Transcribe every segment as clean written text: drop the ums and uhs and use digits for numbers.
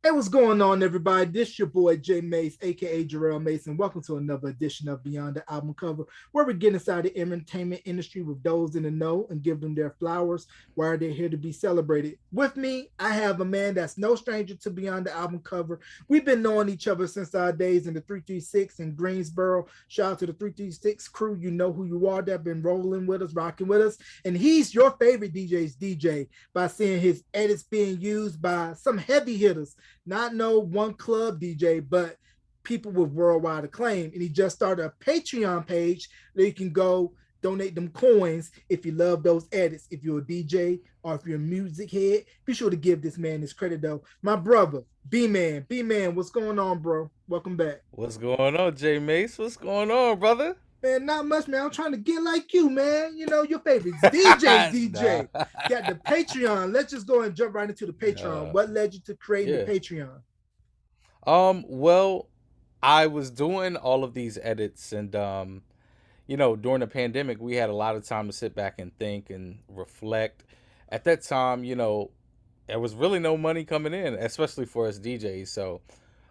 Hey, what's going on, everybody? This your boy Jay Mace, aka Jarrell Mason. Welcome to another edition of Beyond the Album Cover, where we get inside the entertainment industry with those in the know and give them their flowers while they're here to be celebrated. With me, I have a man that's no stranger to Beyond the Album Cover. We've been knowing each other since our days in the 336 in Greensboro. Shout out to the 336 crew. You know who you are. That been rolling with us, rocking with us. And he's your favorite DJ's DJ by seeing his edits being used by some heavy hitters, not no one club DJ, but people with worldwide acclaim. And he just started a Patreon page that you can go donate them coins if you love those edits. If you're a DJ or if you're a music head, be sure to give this man his credit though. My brother, B-Man. B-Man, what's going on, bro? Welcome back. What's going on, Jay Mace? What's going on, brother? Man, not much, man. I'm trying to get like you, man. You know, your favorites. DJ, Nah. DJ. Got the Patreon. Let's just go and jump right into the Patreon. uh, What led you to creating the yeah. Patreon? Well, I was doing all of these edits, and during the pandemic, we had a lot of time to sit back and think and reflect. At that time, there was really no money coming in, especially for us DJs. So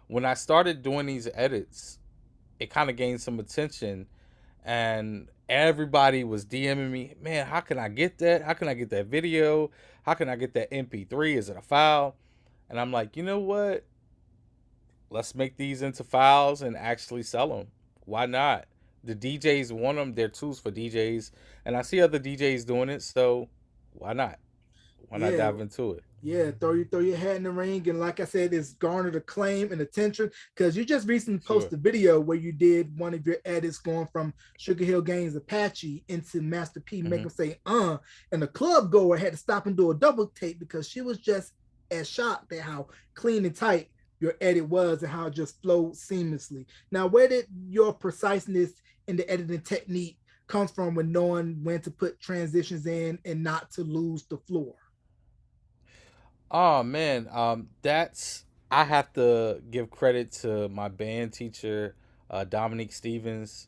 when I started doing these edits, it kind of gained some attention, and everybody was DMing me, man, how can I get that? How can I get that video? How can I get that MP3? Is it a file? And I'm like, you know what? Let's make these into files and actually sell them. Why not? The DJs want them. They're tools for DJs, and I see other DJs doing it. So why not? Why not Yeah, dive into it? yeah, throw your hat in the ring, and like I said, it's garnered acclaim and attention because you just recently Sure. posted a video where you did one of your edits going from Sugar Hill Gang's Apache into Master P, make Hmm. him say and the club goer had to stop and do a double take because she was just as shocked at how clean and tight your edit was and how it just flowed seamlessly. Now, where did your preciseness in the editing technique comes from when knowing when to put transitions in and not to lose the floor? Oh man, that's I have to give credit to my band teacher, Dominique Stevens.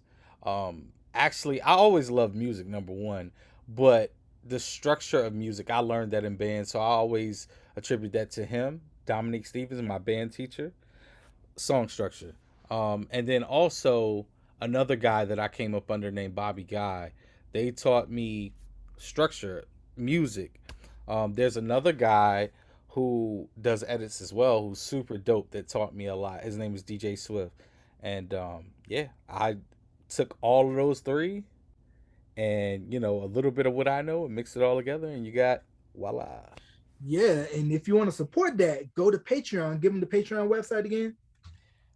Actually, I always loved music, number one, but the structure of music, I learned that in band, so I always attribute that to him, Dominique Stevens, my band teacher. Song structure, and then also another guy that I came up under named Bobby Guy. They taught me structure, music. There's another guy who does edits as well, who's super dope, that taught me a lot. His name is DJ Swift, and yeah, I took all of those three, and a little bit of what I know, and mixed it all together, and you got voila. Yeah, and if you want to support that, go to Patreon. Give them the Patreon website again.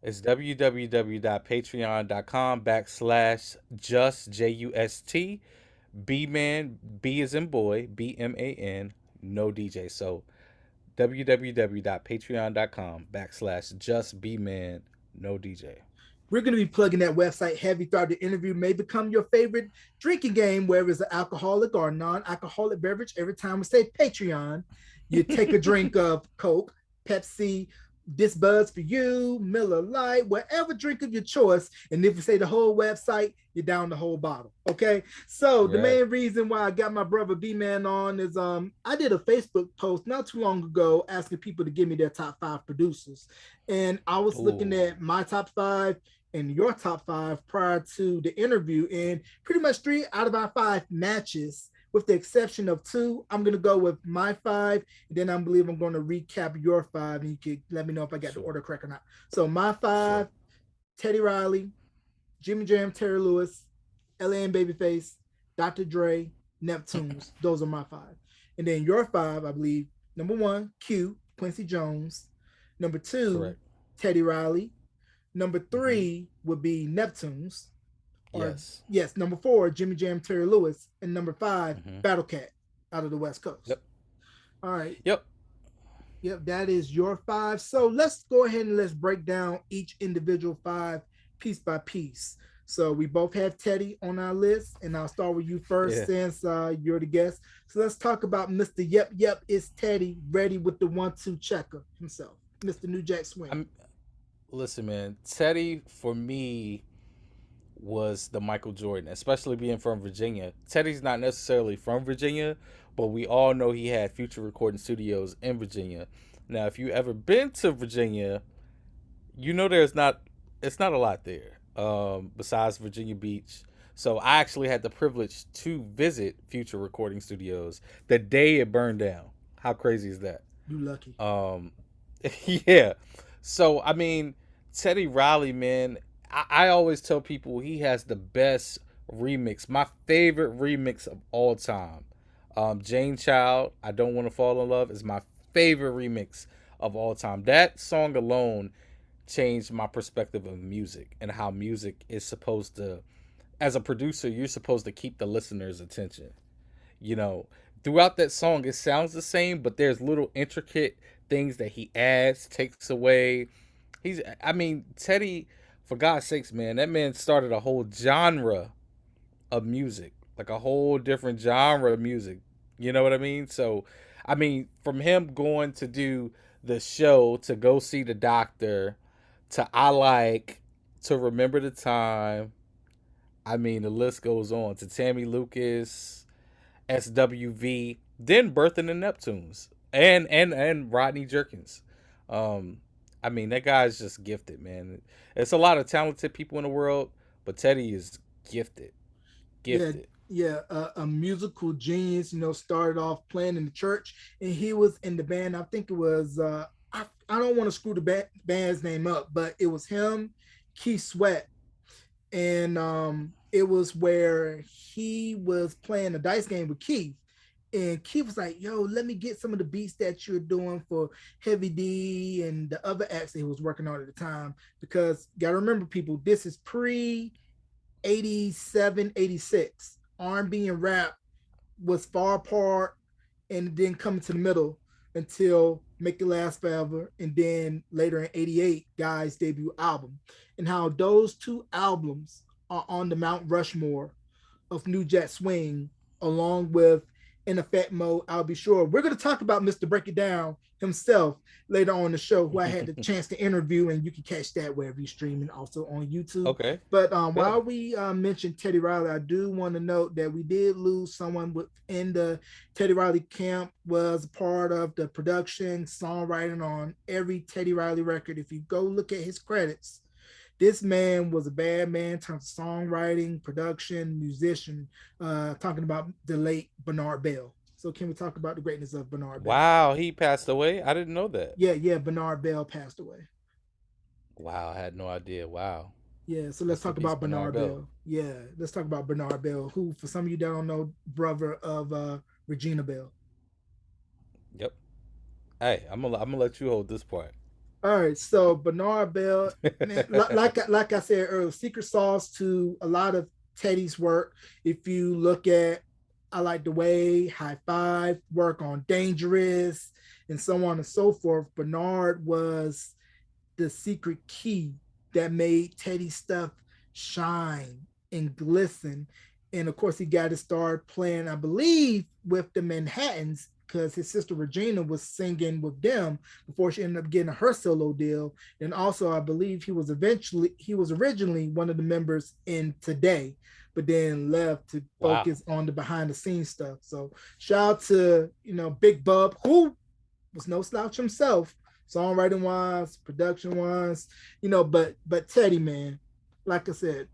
It's www.patreon.com/just B man, B is in boy, BMAN, no DJ. So www.patreon.com/just B man, no DJ. We're going to be plugging that website heavy throughout the interview. May become your favorite drinking game, whether it's an alcoholic or non-alcoholic beverage. Every time we say Patreon, you take a drink of Coke, Pepsi, this buzz for you, Miller Lite, whatever drink of your choice. And if you say the whole website, you're down the whole bottle. Okay. So the Yeah. main reason why I got my brother B Man on is I did a Facebook post not too long ago asking people to give me their top 5 producers. And I was looking Ooh. at my top five and your top five prior to the interview, and pretty much 3 out of our 5 matches with the exception of 2. I'm going to go with my 5, and then I believe I'm going to recap your 5, and you can let me know if I got the Sure. order correct or not. So my Sure. 5: Teddy Riley, Jimmy Jam, Terry Lewis, LA and Babyface, Dr. Dre, Neptunes. Those are my 5. And then your 5, I believe, number 1, Q, Quincy Jones. Number 2, Correct. Teddy Riley. Number Mm-hmm. 3 would be Neptunes. Or, Yes. yes, number 4, Jimmy Jam, Terry Lewis. And number 5, Mm-hmm. Battle Cat out of the West Coast. Yep. All right. Yep. Yep, that is your 5. So let's go ahead and let's break down each individual 5 piece by piece. So we both have Teddy on our list, and I'll start with you first Yeah. since you're the guest. So let's talk about Mr. Yep, yep, it's Teddy, ready with the 1-2 checker himself, Mr. New Jack Swing. I'm Listen, man. Teddy for me was the Michael Jordan, especially being from Virginia. Teddy's not necessarily from Virginia, but we all know he had Future Recording Studios in Virginia. Now, if you ever been to Virginia, you know there's not it's not a lot there besides Virginia Beach. So I actually had the privilege to visit Future Recording Studios the day it burned down. How crazy is that? You lucky. Um, yeah. So I mean, Teddy Riley, man, I always tell people he has the best remix. My favorite remix of all time. Jane Child, I Don't Want to Fall in Love is my favorite remix of all time. That song alone changed my perspective of music and how music is supposed to, as a producer, you're supposed to keep the listener's attention. You know, throughout that song, it sounds the same, but there's little intricate things that he adds, takes away. I mean, Teddy, for God's sakes, man, that man started a whole genre of music, like a whole different genre of music. You know what I mean? So, I mean, from him going to do the show, to go see the doctor, to I like, to remember the time. I mean, the list goes on. To Tammy Lucas, SWV, then Birth and the Neptunes, and Rodney Jerkins. Um, I mean, that guy's just gifted, man. It's a lot of talented people in the world, but Teddy is gifted, Yeah, gifted. yeah, a musical genius. You know, started off playing in the church, and he was in the band. I think it was. I don't want to screw the band's name up, but it was him, Keith Sweat, and it was where he was playing a dice game with Keith. And Keith was like, "Yo, let me get some of the beats that you're doing for Heavy D and the other acts that he was working on at the time." Because you gotta remember, people, this is pre 87, 86. R&B and rap was far apart and then coming to the middle until Make It Last Forever, and then later in 88, Guy's debut album. And how those two albums are on the Mount Rushmore of New Jack Swing, along with In Effect Mode, I'll Be Sure. We're going to talk about Mr. Break It Down himself later on the show, who I had the chance to interview, and you can catch that wherever you stream and also on YouTube. Okay, But yeah. while we mentioned Teddy Riley, I do want to note that we did lose someone within the Teddy Riley camp, was part of the production, songwriting on every Teddy Riley record. If you go look at his credits, this man was a bad man in terms of songwriting, production, musician. Talking about the late Bernard Bell. So can we talk about the greatness of Bernard Bell? Wow, he passed away. I didn't know that. Yeah, yeah, Bernard Bell passed away. Wow, I had no idea. Wow. Yeah, so let's Rest in talk peace, about Bernard Bernard Bell. Bell. Yeah, let's talk about Bernard Bell, who, for some of you that don't know, brother of Regina Bell. Yep. Hey, I'm gonna let you hold this part. All right, so Bernard Bell, man, like I said earlier, secret sauce to a lot of Teddy's work. If you look at I Like the Way, High Five, work on Dangerous, and so on and so forth, Bernard was the secret key that made Teddy stuff shine and glisten. And of course, he got to start playing, I believe, with the Manhattans, because his sister Regina was singing with them before she ended up getting her solo deal. And also, I believe he was originally one of the members in Today, but then left to Wow. focus on the behind the scenes stuff. So shout out to Big Bub, who was no slouch himself, songwriting wise, production wise, but Teddy, man, like I said,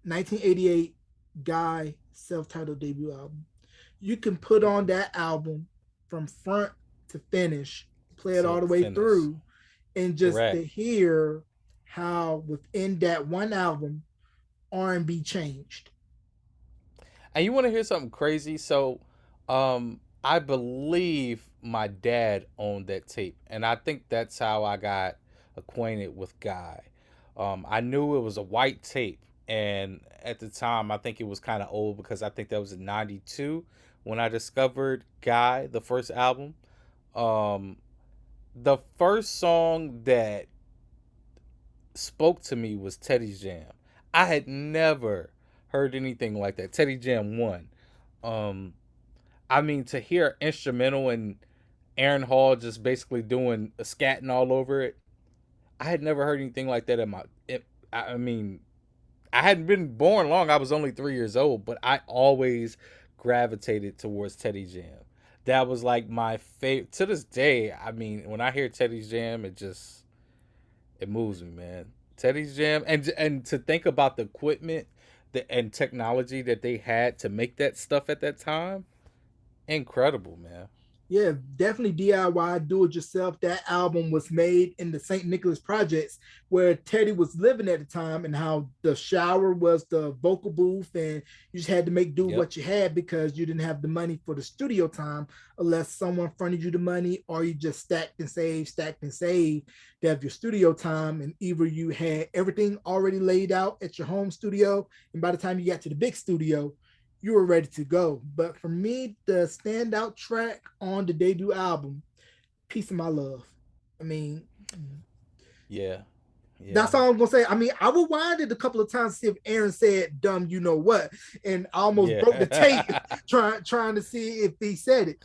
1988 Guy self-titled debut album. You can put on that album from front to finish, play it all To the way finish. through, and just to Correct. hear how within that one album R&B changed. And you want to hear something crazy? So, I believe my dad owned that tape, and I think that's how I got acquainted with Guy. I knew it was a white tape, and at the time, I think it was kind of old because I think that was in '92 when I discovered Guy, the first album. Um, the first song that spoke to me was Teddy's Jam. I had never heard anything like that. Teddy Jam 1. Um, I mean, to hear instrumental and Aaron Hall just basically doing a scatting all over it, I had never heard anything like that in my. I mean, I hadn't been born long. I was only 3 years old, but I always gravitated towards Teddy Jam. That was like my favorite to this day. I mean, when I hear Teddy's Jam, it moves me, man. Teddy's Jam, and to think about the equipment and technology that they had to make that stuff at that time, incredible, man. Yeah, definitely DIY, do it yourself. That album was made in the St. Nicholas projects where Teddy was living at the time, and how the shower was the vocal booth, and you just had to make do Yep. what you had because you didn't have the money for the studio time unless someone fronted you the money, or you just stacked and saved to have your studio time. And either you had everything already laid out at your home studio, and by the time you got to the big studio, you were ready to go. But for me, the standout track on the debut album, Piece of My Love. I mean, Yeah. Yeah. that's all I'm gonna say. I mean, I rewinded a couple of times to see if Aaron said "dumb," you know what, and I almost broke the tape Yeah. trying to see if he said it.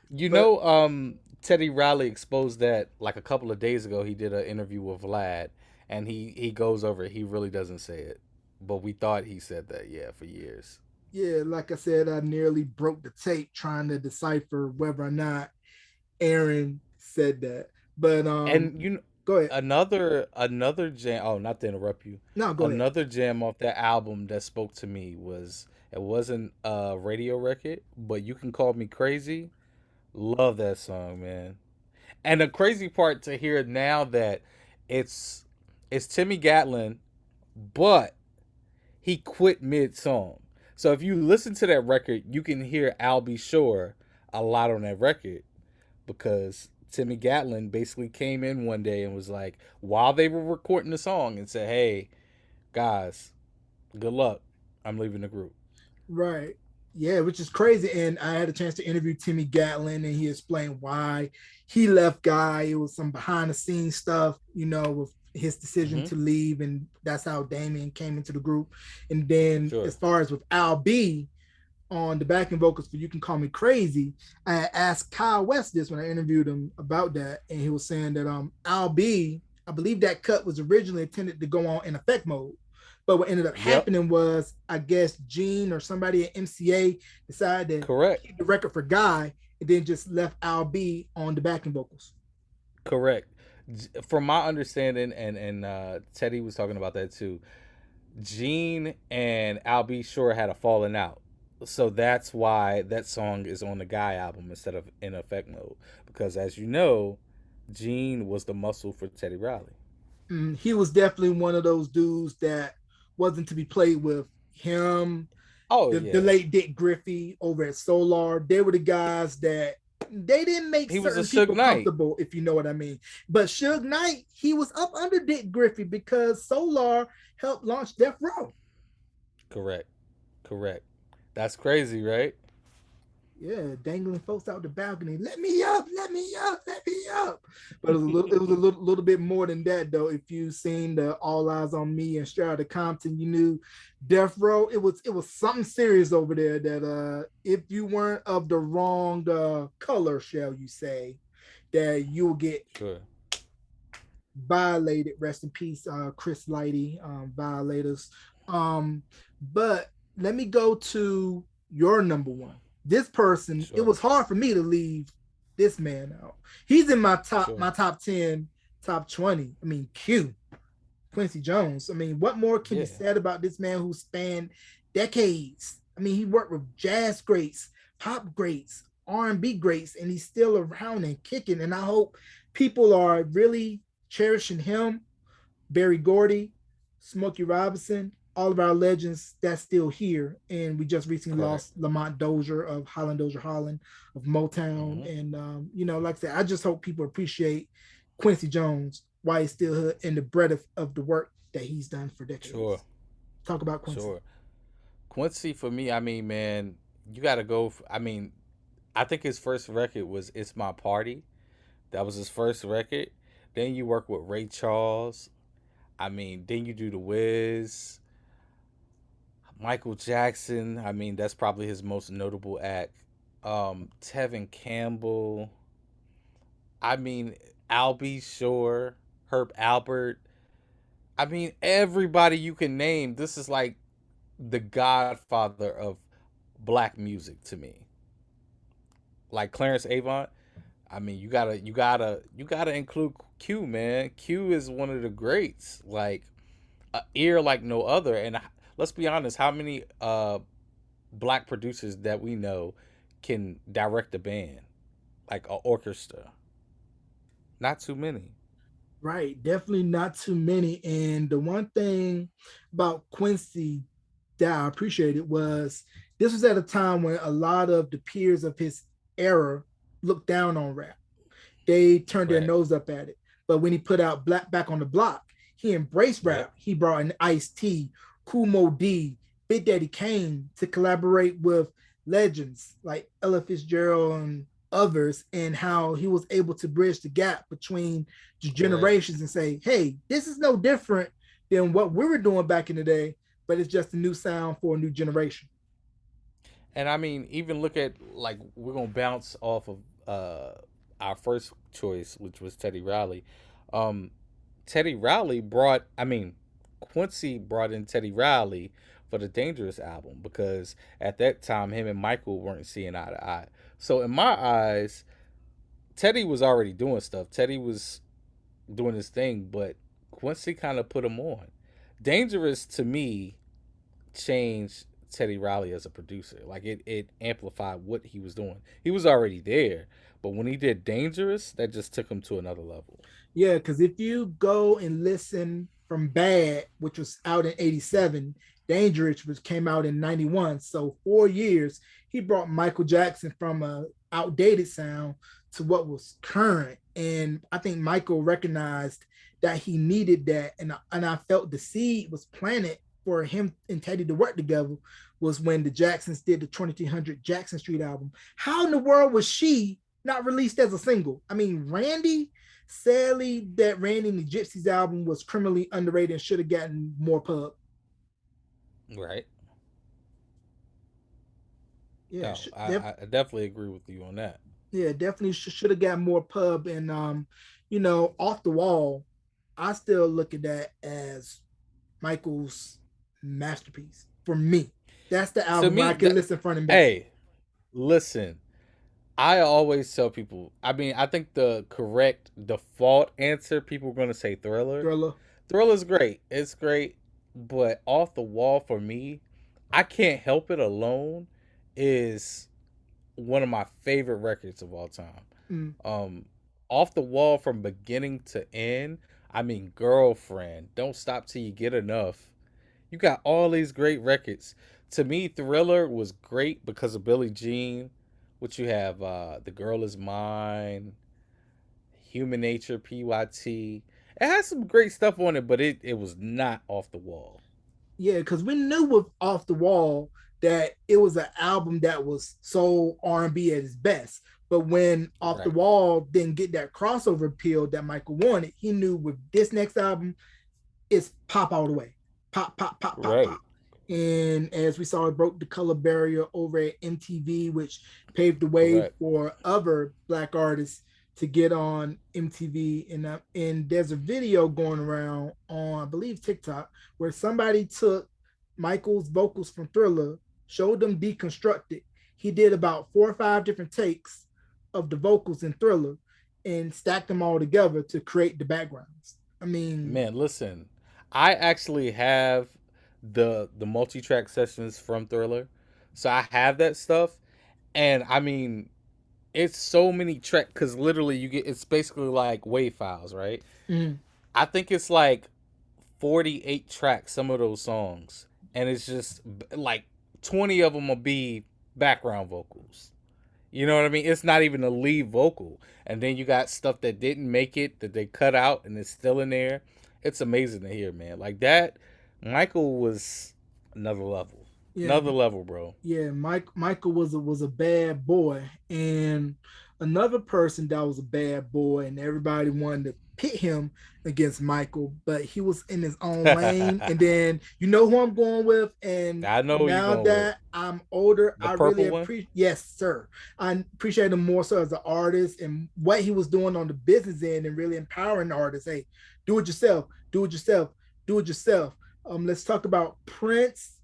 You But know, Teddy Riley exposed that like a couple of days ago. He did an interview with Vlad, and he goes over it. He really doesn't say it, but we thought he said that. Yeah, for years. yeah, like I said, I nearly broke the tape trying to decipher whether or not Aaron said that. But And go ahead. another jam. Oh, not to interrupt you. No, go ahead. Another jam off that album that spoke to me was it wasn't a radio record, but you can call me crazy. Love that song, man. And the crazy part to hear now that it's it's Timmy Gatlin, but he quit mid song. So if you listen to that record, you can hear Al B. Shore a lot on that record because Timmy Gatlin basically came in one day and was like, while they were recording the song, and said, "Hey guys, good luck. I'm leaving the group." Right. Yeah, which is crazy. And I had a chance to interview Timmy Gatlin, and he explained why he left Guy. It was some behind the scenes stuff, with his decision Mm-hmm. to leave. And that's how Damien came into the group. And then, Sure. as far as with Al B on the backing vocals for You Can Call Me Crazy, I asked Kyle West this when I interviewed him about that. And he was saying that Al B, I believe that cut was originally intended to go on in effect mode. But what ended up Yep. happening was, I guess Gene or somebody at MCA decided to Correct. keep the record for Guy, and then just left Al B on the backing vocals. Correct. From my understanding, and Teddy was talking about that too. Gene and Al B. Shore had a falling out. So that's why that song is on the Guy album instead of in effect mode. Because as you know, Gene was the muscle for Teddy Riley. He was definitely one of those dudes that wasn't to be played with. Him, Oh the yeah. late Dick Griffey over at Solar, they were the guys that they didn't make He was a certain Suge people Knight. comfortable, if you know what I mean. But Suge Knight, he was up under Dick Griffey because Solar helped launch Death Row. Correct. Correct. That's crazy, right? Yeah, dangling folks out the balcony. Let me up, let me up, let me up. But it was a little bit more than that though. If you seen the All Eyes on Me and Straight Outta Compton, you knew Death Row. It was something serious over there. That if you weren't of the wrong color, shall you say, that you'll get Sure. violated. Rest in peace, Chris Lighty, violators. Um, but let me go to your number one. This person, it Sure. was hard for me to leave this man out. He's in Sure. my top 10, top 20. I mean, Quincy Jones. I mean, what more can be Yeah. said about this man who spanned decades? I mean, he worked with jazz greats, pop greats, R&B greats, and he's still around and kicking. And I hope people are really cherishing him, Barry Gordy, Smokey Robinson, all of our legends that's still here. And we just recently Correct. lost Lamont Dozier of Holland Dozier Holland of Motown. Mm-hmm. And, like I said, I just hope people appreciate Quincy Jones, why he's still in the breadth of the work that he's done for Sure. decades. Talk about Quincy. Sure. Quincy for me, I mean, man, you got to go. I mean, I think his first record was "It's My Party." That was his first record. Then you work with Ray Charles. I mean, then you do The Wiz, Michael Jackson. I mean, that's probably his most notable act. Tevin Campbell. I mean, Albie Shore, Herb Albert. I mean, everybody you can name. This is like the godfather of black music to me. like Clarence Avant. I mean, you gotta include Q, man. Q is one of the greats, like a ear like no other. And let's be honest, how many black producers that we know can direct a band like an orchestra? Not too many. Right, definitely not too many. And the one thing about Quincy that I appreciated was this was at a time when a lot of the peers of his era looked down on rap. They turned their Right. nose up at it. But when he put out Black Back on the Block, he embraced Yep. rap. He brought in Ice T, Kool Moe D, Big Daddy Kane to collaborate with legends like Ella Fitzgerald and others, and how he was able to bridge the gap between the Correct. generations and say, hey, this is no different than what we were doing back in the day, but it's just a new sound for a new generation. And I mean, even look at like we're gonna bounce off of our first choice, which was Teddy Riley. Um, Teddy Riley brought, I mean, Quincy brought in Teddy Riley for the Dangerous album because at that time him and Michael weren't seeing eye to eye. So in my eyes, Teddy was already doing stuff. Teddy was doing his thing, but Quincy kind of put him on. Dangerous to me changed Teddy Riley as a producer. Like it amplified what he was doing. He was already there, but when he did Dangerous, that just took him to another level. Yeah, because if you go and listen from Bad, which was out in 87, Dangerous, which came out in 91, so 4 years, he brought Michael Jackson from a outdated sound to what was current. And I think Michael recognized that he needed that. And I felt the seed was planted for him and Teddy to work together was when the Jacksons did the 2300 Jackson Street album. How in the world was she not released as a single? I mean, Randy, sadly, that Randy and the Gypsies album was criminally underrated and should have gotten more pub. Right. Yeah, No, I definitely agree with you on that. yeah, definitely should have got more pub. And Off the Wall, I still look at that as Michael's masterpiece for me. That's the To album where I me, can listen front and back. hey, listen, I always tell people, I mean, I think the correct default answer, people are going to say Thriller. Thriller. Thriller's great. It's great. But Off the Wall for me, I Can't Help It Alone is one of my favorite records of all time. Mm. Um, Off the Wall from beginning to end, I mean, Girlfriend, Don't Stop Till You Get Enough. You got all these great records. To me, Thriller was great because of Billie Jean. What you have, The Girl Is Mine, Human Nature, PYT. It has some great stuff on it, but it was not off the wall. Yeah, because we knew with Off the Wall that it was an album that was so R&B at its best. But when Off the Right. Wall didn't get that crossover appeal that Michael wanted, he knew with this next album, it's pop all the way. Pop, pop, pop, pop, pop. Right. And as we saw, it broke the color barrier over at MTV, which paved the way Correct. for other Black artists to get on MTV. And there's a video going around on, I believe, TikTok, where somebody took Michael's vocals from Thriller, showed them deconstructed. He did about 4 or 5 different takes of the vocals in Thriller and stacked them all together to create the backgrounds. I mean, Man, listen. I actually have the multi-track sessions from Thriller. So I have that stuff. And I mean, it's so many track cuz literally you get it's basically like wave files, right? mm, I think it's like 48 tracks, some of those songs, and it's just like 20 of them will be background vocals. You know what I mean? It's not even a lead vocal, and then you got stuff that didn't make it that they cut out and it's still in there. It's amazing to hear, man. Like that, Michael was another level, yeah, another level, bro. yeah, Michael was a bad boy, and another person that was a bad boy, and everybody wanted to pit him against Michael, but he was in his own lane. And then you know who I'm going with, and I know who you now going with. that I'm older, The I really purple one. appreciate. Yes, sir. I appreciate him more so as an artist and what he was doing on the business end and really empowering the artists. Hey, do it yourself. Do it yourself. Do it yourself. Let's talk about Prince,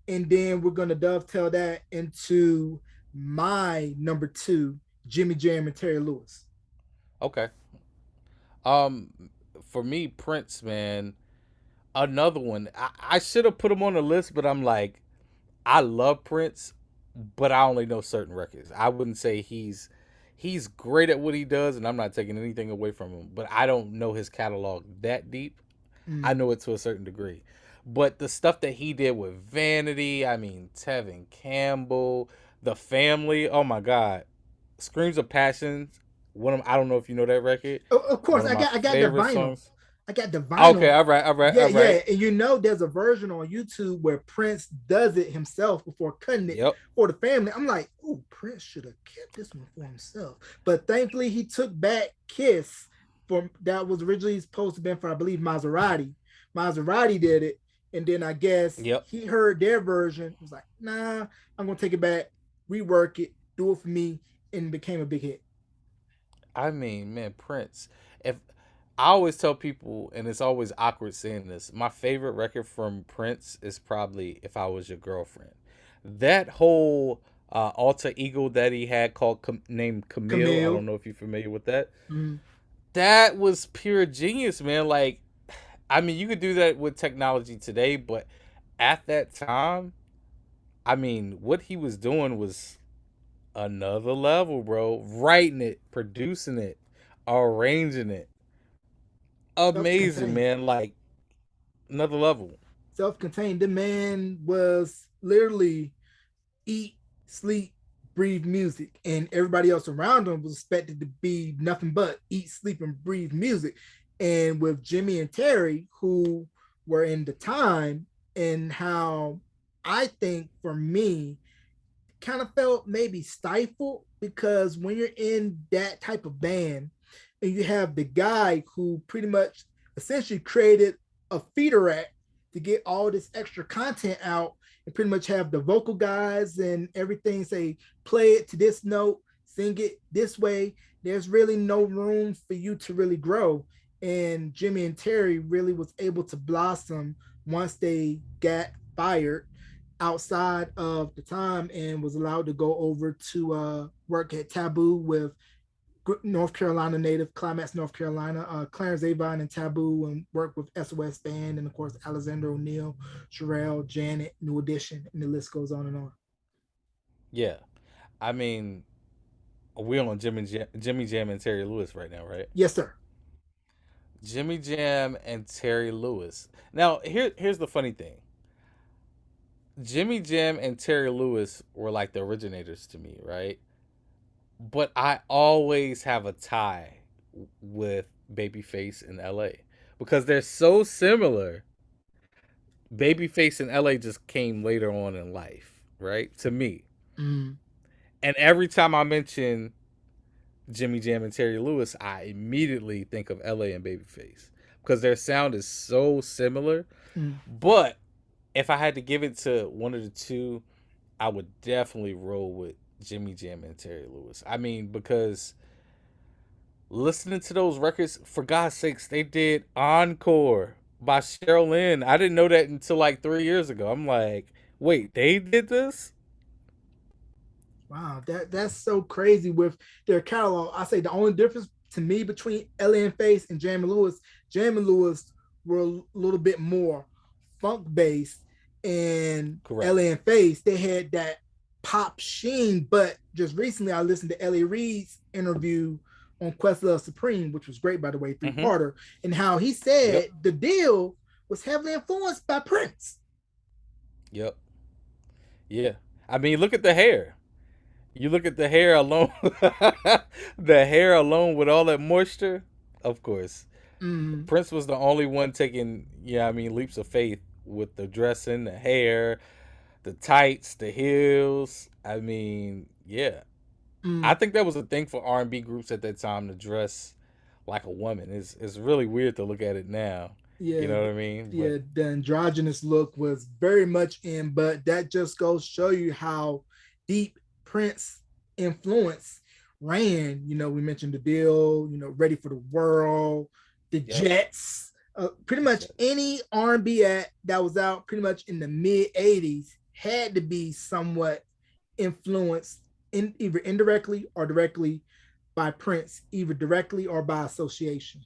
and then we're going to dovetail that into my number two. Jimmy Jam and Terry Lewis. Okay. Um, for me, Prince, man, another one. I should have put him on the list, but I'm like, I love Prince, but I only know certain records. I wouldn't say he's great at what he does, and I'm not taking anything away from him. But I don't know his catalog that deep. I Mm. know it to a certain degree. But the stuff that he did with Vanity, I mean, Tevin Campbell, The Family, oh my God. Screams of Passion, one of I don't know if you know that record. Of course, One of I my got the favorite vinyl. songs. I got the Okay, vinyl. all right, all right, Yeah, all yeah, right. and there's a version on YouTube where Prince does it himself before cutting it Yep. for the family. I'm like, oh, Prince should have kept this one for himself, but thankfully he took back Kiss from that was originally supposed to be for I believe Maserati. Maserati did it, and then I guess Yep. he heard their version. Was like, nah, I'm gonna take it back, rework it, do it for me, and it became a big hit. I mean, man, Prince. If I always tell people, and it's always awkward saying this, my favorite record from Prince is probably "If I Was Your Girlfriend." That whole alter ego that he had called named Camille. I Camille. don't know if you're familiar with that. Mm, That was pure genius, man. Like, I mean, you could do that with technology today, but at that time, I mean, what he was doing was another level, bro. Writing it, producing it, arranging it. Amazing, self-contained. man. Like another level. Self-contained. The man was literally eat, sleep, breathe music, and everybody else around him was expected to be nothing but eat, sleep, and breathe music. And with Jimmy and Terry, who were in the time, and how I think for me kind of felt maybe stifled because when you're in that type of band and you have the guy who pretty much essentially created a feeder act to get all this extra content out and pretty much have the vocal guys and everything say play it to this note, sing it this way, there's really no room for you to really grow. And Jimmy and Terry really was able to blossom once they got fired outside of the time and was allowed to go over to work at Taboo with North Carolina native, Climax, North Carolina, Clarence Avon and Taboo, and work with SOS Band, and of course, Alexander O'Neal, Sherelle, Janet, New Edition, and the list goes on and on. Yeah. I mean, we're on Jimmy Jam and Terry Lewis right now, right? Yes, sir. Jimmy Jam and Terry Lewis. Now, here's the funny thing. Jimmy Jam and Terry Lewis were like the originators to me, right? But I always have a tie with Babyface in LA because they're so similar. Babyface in LA just came later on in life, right? To me. Mm, And every time I mention Jimmy Jam and Terry Lewis, I immediately think of LA and Babyface because their sound is so similar. mm. But if I had to give it to one of the two, I would definitely roll with Jimmy Jam and Terry Lewis. I mean, because listening to those records, for God's sakes, they did Encore by Cheryl Lynn. I didn't know that until like 3 years ago. I'm like, wait, they did this? Wow, that's so crazy with their catalog. I say the only difference to me between Ellie and Face and Jam and Lewis were a little bit more funk based, and Correct. Ellie and Face they had that pop sheen. But just recently, I listened to Ellie Reed's interview on Questlove Supreme, which was great by the way, three Mm-hmm. parter, and how he Yep. said the deal was heavily influenced by Prince. Yep. Yeah. I mean, look at the hair. You look at the hair alone, the hair alone with all that moisture. Of course, Mm, Prince was the only one taking, yeah, I mean, leaps of faith with the dressing, the hair, the tights, the heels. I mean, yeah, I mm. think that was a thing for R&B groups at that time to dress like a woman. It's really weird to look at it now. You Yeah, know what I mean? But yeah, the androgynous look was very much in, but that just goes to show you how deep Prince influence ran. We mentioned the deal, Ready for the World, the yep, Jets, pretty the much Jets. any R&B act that was out pretty much in the mid '80s had to be somewhat influenced either indirectly or directly by Prince, either directly or by association.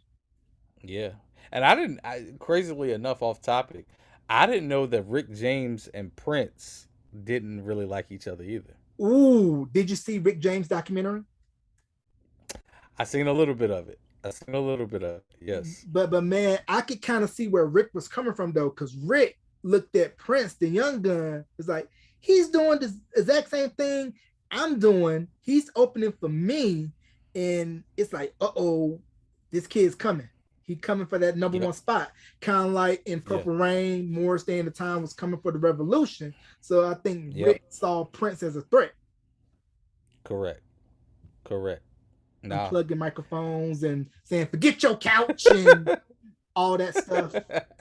Yeah. And I didn't, crazily enough, off topic, I didn't know that Rick James and Prince didn't really like each other either. Ooh, did you see Rick James documentary? I seen a little bit of it. I seen a little bit of it. Yes. But man, I could kind of see where Rick was coming from though, because Rick looked at Prince, the young gun, is like he's doing this exact same thing I'm doing. He's opening for me, and it's like, oh, this kid's coming. He coming for that number Yep. one spot. Kind of like in Yeah. Purple Rain, Morris Day in the Time was coming for the revolution. So I think Yep. Rick saw Prince as a threat, Correct. Correct. Nah. unplugging microphones and saying, forget your couch and all that stuff.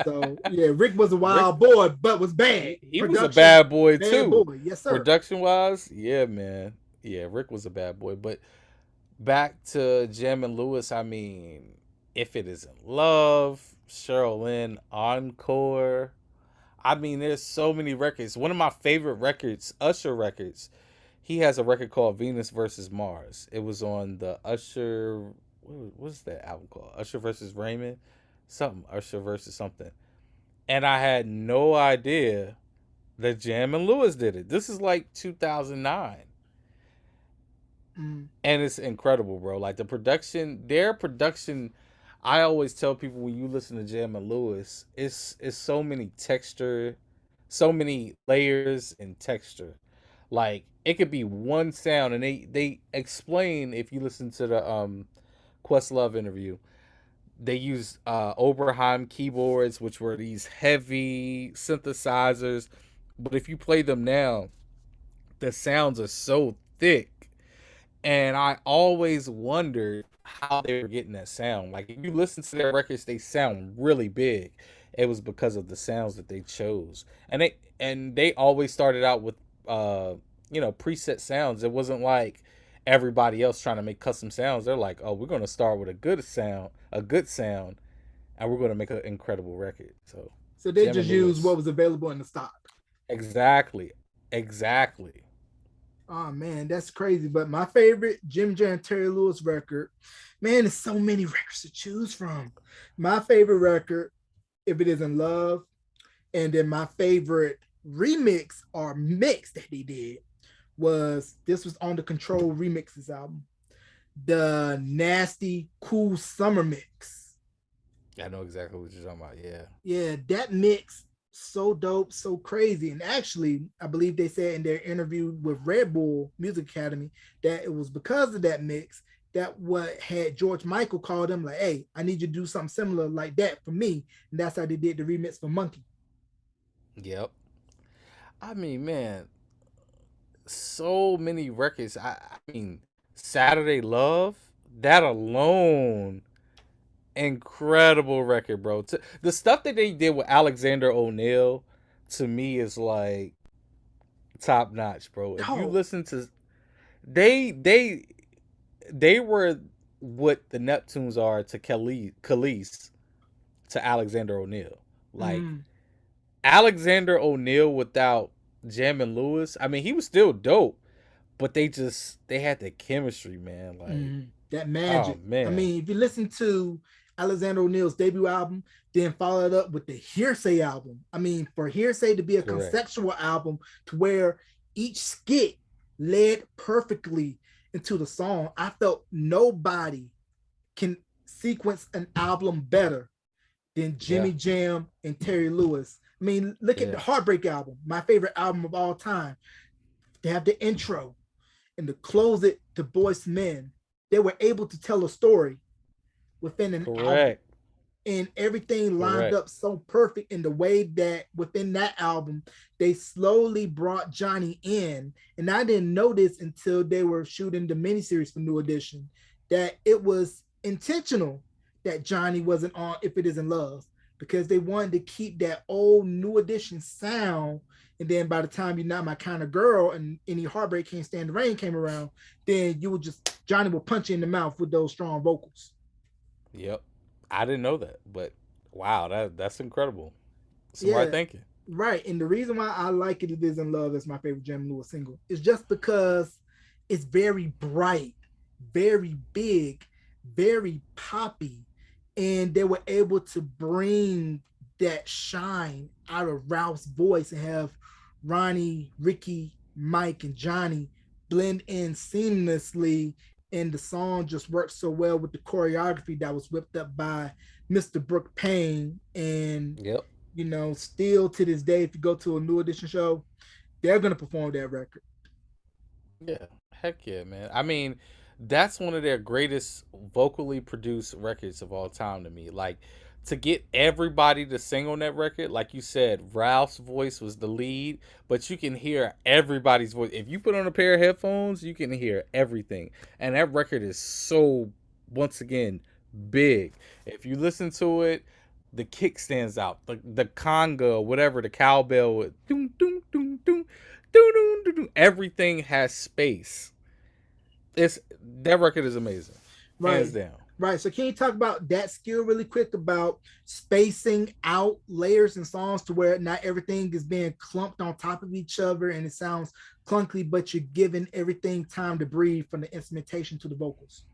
So yeah, Rick was a Rick, wild boy, but was bad. he was a Production, bad boy bad too. boy. Yes, sir. Production wise, yeah, man. Yeah, Rick was a bad boy. But back to Jam and Lewis, I mean, If It Isn't Love, Cheryl Lynn, Encore. I mean, there's so many records. One of my favorite records, Usher records, he has a record called Venus versus Mars. It was on the Usher, what's that album called? Usher versus Raymond? Something, Usher versus something. And I had no idea that Jam and Lewis did it. This is like 2009. Mm. And it's incredible, bro. Like the production, their production. I always tell people when you listen to Jam and Lewis, it's so many texture, so many layers and texture. Like it could be one sound, and they explain if you listen to the Questlove interview, they use Oberheim keyboards, which were these heavy synthesizers, but if you play them now, the sounds are so thick, and I always wondered how they were getting that sound. Like if you listen to their records, they sound really big. It was because of the sounds that they chose, and they always started out with preset sounds. It wasn't like everybody else trying to make custom sounds. They're like, oh, we're gonna start with a good sound, and we're gonna make an incredible record. So So they Jam just and used Lewis, what was available in the stock. exactly, exactly. Oh man, that's crazy. But my favorite Jimmy Jam and Terry Lewis record, man, there's so many records to choose from. My favorite record, If It Isn't Love, and then my favorite remix or mix that they did was this was on the Control Remixes album, the Nasty Cool Summer Mix. I know exactly what you're talking about. Yeah. Yeah, that mix so dope, so crazy. And actually, I believe they said in their interview with Red Bull Music Academy that it was because of that mix that what had George Michael called them like, hey, I need you to do something similar like that for me. And that's how they did the remix for Monkey. Yep. I mean, man, so many records. I mean, Saturday Love, that alone, incredible record, bro. The stuff that they did with Alexander O'Neal, to me, is like top notch, bro. If you Oh, listen to, they they they were what the Neptunes are to Khalees to Alexander O'Neal. Like mm, Alexander O'Neal without Jam and Lewis, I mean, he was still dope, but they had the chemistry, man. Like, that oh magic. I man, mean, if you listen to Alexander O'Neal's debut album, then follow it up with the Hearsay album. I mean, for Hearsay to be a correct. conceptual album to where each skit led perfectly into the song, I felt nobody can sequence an album better than Yeah, Jimmy Jam and Terry Lewis. I mean, look at the yeah, Heartbreak album, my favorite album of all time. They have the intro and to close it to Boyz Men. They were able to tell a story within an album, correct, and everything lined correct. up so perfect in the way that within that album they slowly brought Johnny in. And I didn't know this until they were shooting the miniseries for New Edition, that it was intentional that Johnny wasn't on If It Isn't Love, because they wanted to keep that old New Edition sound. And then by the time You're Not My Kind of Girl and Any Heartbreak Can't Stand the Rain came around, then you would just Johnny would punch you in the mouth with those strong vocals. Yep. I didn't know that, but wow, that's incredible. Smart Yeah, thinking. right. And the reason why I like It Is in Love as my favorite Jam Lewis single is just because It's very bright, very big, very poppy, and they were able to bring that shine out of Ralph's voice and have Ronnie, Ricky, Mike, and Johnny blend in seamlessly. And the song just worked so well with the choreography that was whipped up by Mr. Brooke Payne. And, Yep. still to this day, if you go to a New Edition show, they're going to perform that record. Yeah. Heck yeah, man. I mean, that's one of their greatest vocally produced records of all time to me. Like, to get everybody to sing on that record, like you said, Ralph's voice was the lead, but you can hear everybody's voice. If you put on a pair of headphones, you can hear everything. And that record is so, once again, big. If you listen to it, the kick stands out. The conga, whatever, the cowbell, doom, doom, doom, doom, doom, doom, doom, doom, everything has space. It's That record is amazing, hands Right. down. Right. So can you talk about that skill really quick about spacing out layers and songs to where not everything is being clumped on top of each other and it sounds clunky, but you're giving everything time to breathe from the instrumentation to the vocals.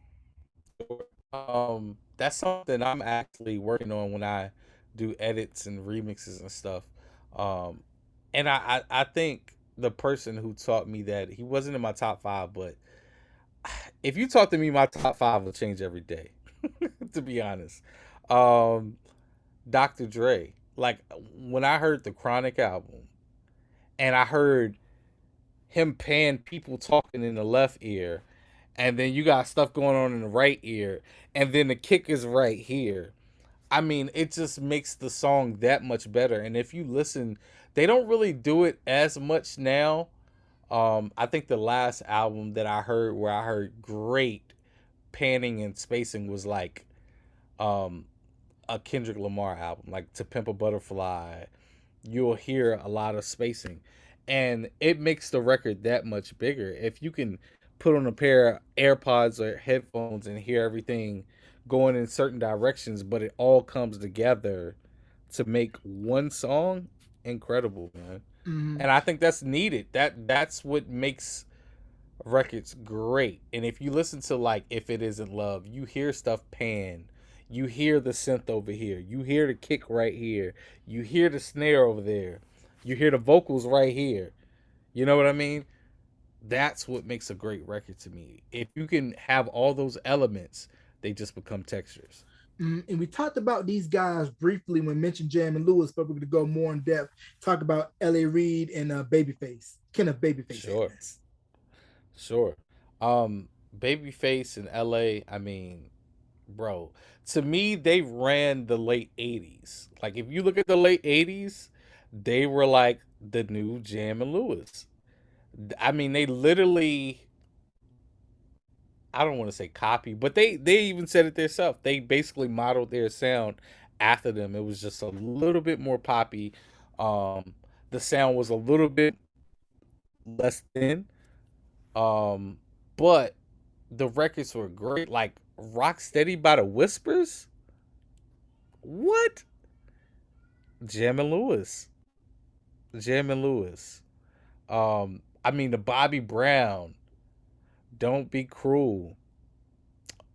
That's something I'm actually working on when I do edits and remixes and stuff. Um, and I think the person who taught me that, he wasn't in my top five, but if you talk to me, my top five will change every day. To be honest, um, Dr. Dre. Like, when I heard the Chronic album and I heard him paying people talking in the left ear, and then you got stuff going on in the right ear, and then the kick is right here. I mean, it just makes the song that much better. And if you listen, they don't really do it as much now. I think the last album that I heard where I heard great panning and spacing was like um a Kendrick Lamar album, like To Pimp a Butterfly. You'll hear a lot of spacing, and it makes the record that much bigger. If you can put on a pair of AirPods or headphones and hear everything going in certain directions, but it all comes together to make one song, incredible, man. Mm-hmm. And I think that's needed. That's what makes records great. And if you listen to, like, If It Isn't Love, you hear stuff pan. You hear the synth over here. You hear the kick right here. You hear the snare over there. You hear the vocals right here. You know what I mean? That's what makes a great record to me. If you can have all those elements, they just become textures. And we talked about these guys briefly when mentioned Jam and Lewis, but we're going to go more in depth, talk about L.A. Reid and Babyface. Kenneth Babyface Sure. Adams. Sure. Babyface in LA, I mean, bro, to me, they ran the late 80s. Like, if you look at the late 80s, they were like the new Jam and Lewis. I mean, they literally, I don't want to say copy, but they even said it themselves. They basically modeled their sound after them. It was just a little bit more poppy. Um, the sound was a little bit less thin. Um, but the records were great. Like Rock Steady by the Whispers. What? Jam and Lewis. Jam and Lewis. I mean, the Bobby Brown. Don't Be Cruel.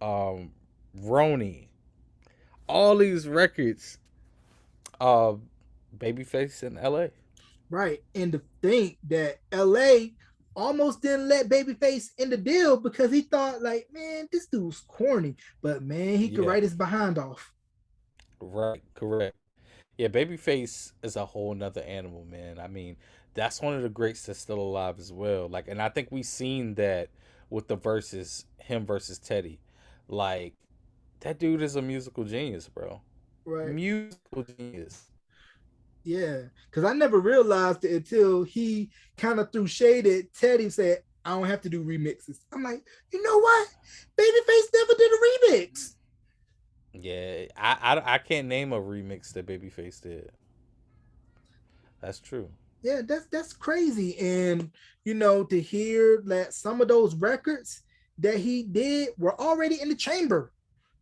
Um, Roni. All these records. Uh, Babyface in L.A. Right. And to think that LA almost didn't let Babyface in the deal because he thought, like, man, this dude's corny. But man, he could Yeah, write his behind off. right. Correct. Yeah, Babyface is a whole nother animal, man. I mean, that's one of the greats that's still alive as well. Like, and I think we seen that with the verses, him versus Teddy. Like, that dude is a musical genius, bro. Right. Musical genius. Yeah. Because I never realized it until he kind of threw shade at Teddy, said, I don't have to do remixes. I'm like, you know what? Babyface never did a remix. Yeah, I can't name a remix that Babyface did. That's true. Yeah, that's crazy. And to hear that some of those records that he did were already in the chamber,